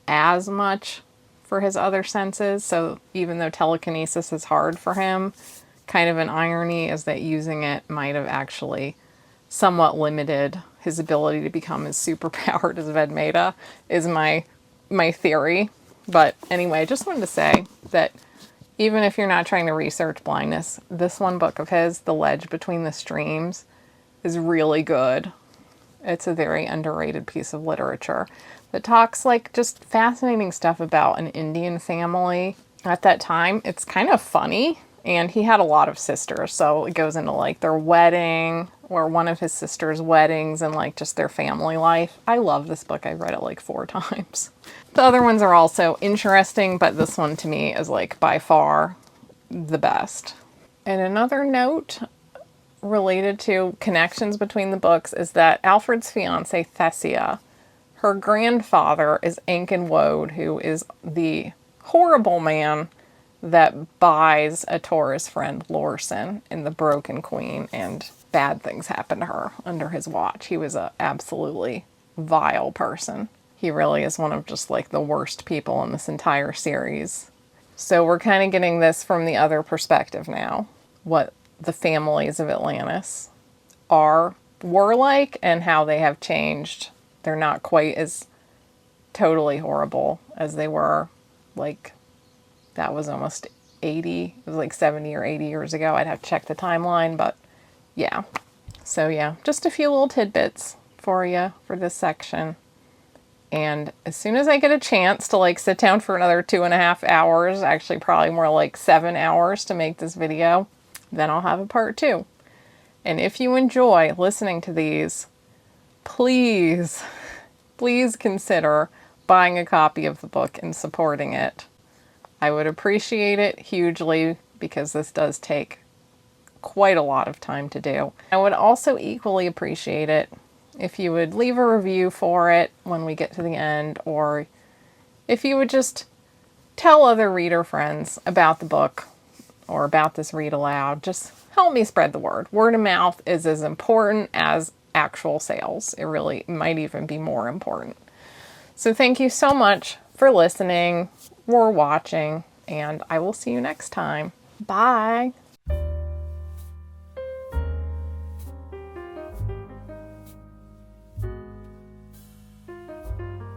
as much for his other senses. So even though telekinesis is hard for him, kind of an irony is that using it might have actually somewhat limited his ability to become as superpowered as Vedmeda, is my theory. But anyway, I just wanted to say that even if you're not trying to research blindness, this one book of his, The Ledge Between the Streams, is really good. It's a very underrated piece of literature. that talks like just fascinating stuff about an Indian family at that time. It's kind of funny, and he had a lot of sisters, so it goes into like their wedding or one of his sisters' weddings and like just their family life. I love this book. I read it like 4 times. The other ones are also interesting, but this one to me is like by far the best. And another note related to connections between the books is that Alfred's fiancée, Thessia, her grandfather is Ankin Woad, who is the horrible man that buys Atora's friend Lorsan in The Broken Queen, and bad things happen to her under his watch. He was a absolutely vile person. He really is one of just like the worst people in this entire series. So we're kind of getting this from the other perspective now, what the families of Atlantis were like and how they have changed. They're not quite as totally horrible as they were, like, that was almost 80, it was like 70 or 80 years ago. I'd have to check the timeline, but yeah. So yeah, just a few little tidbits for you for this section. And as soon as I get a chance to like sit down for another 2.5 hours, actually probably more like 7 hours to make this video, then I'll have a part 2. And if you enjoy listening to these, please consider buying a copy of the book and supporting it. I would appreciate it hugely because this does take quite a lot of time to do. I would also equally appreciate it if you would leave a review for it when we get to the end, or if you would just tell other reader friends about the book or about this read aloud. Just help me spread the word. Word of mouth is as important as actual sales. It really might even be more important. So thank you so much for listening or watching, and I will see you next time. Bye.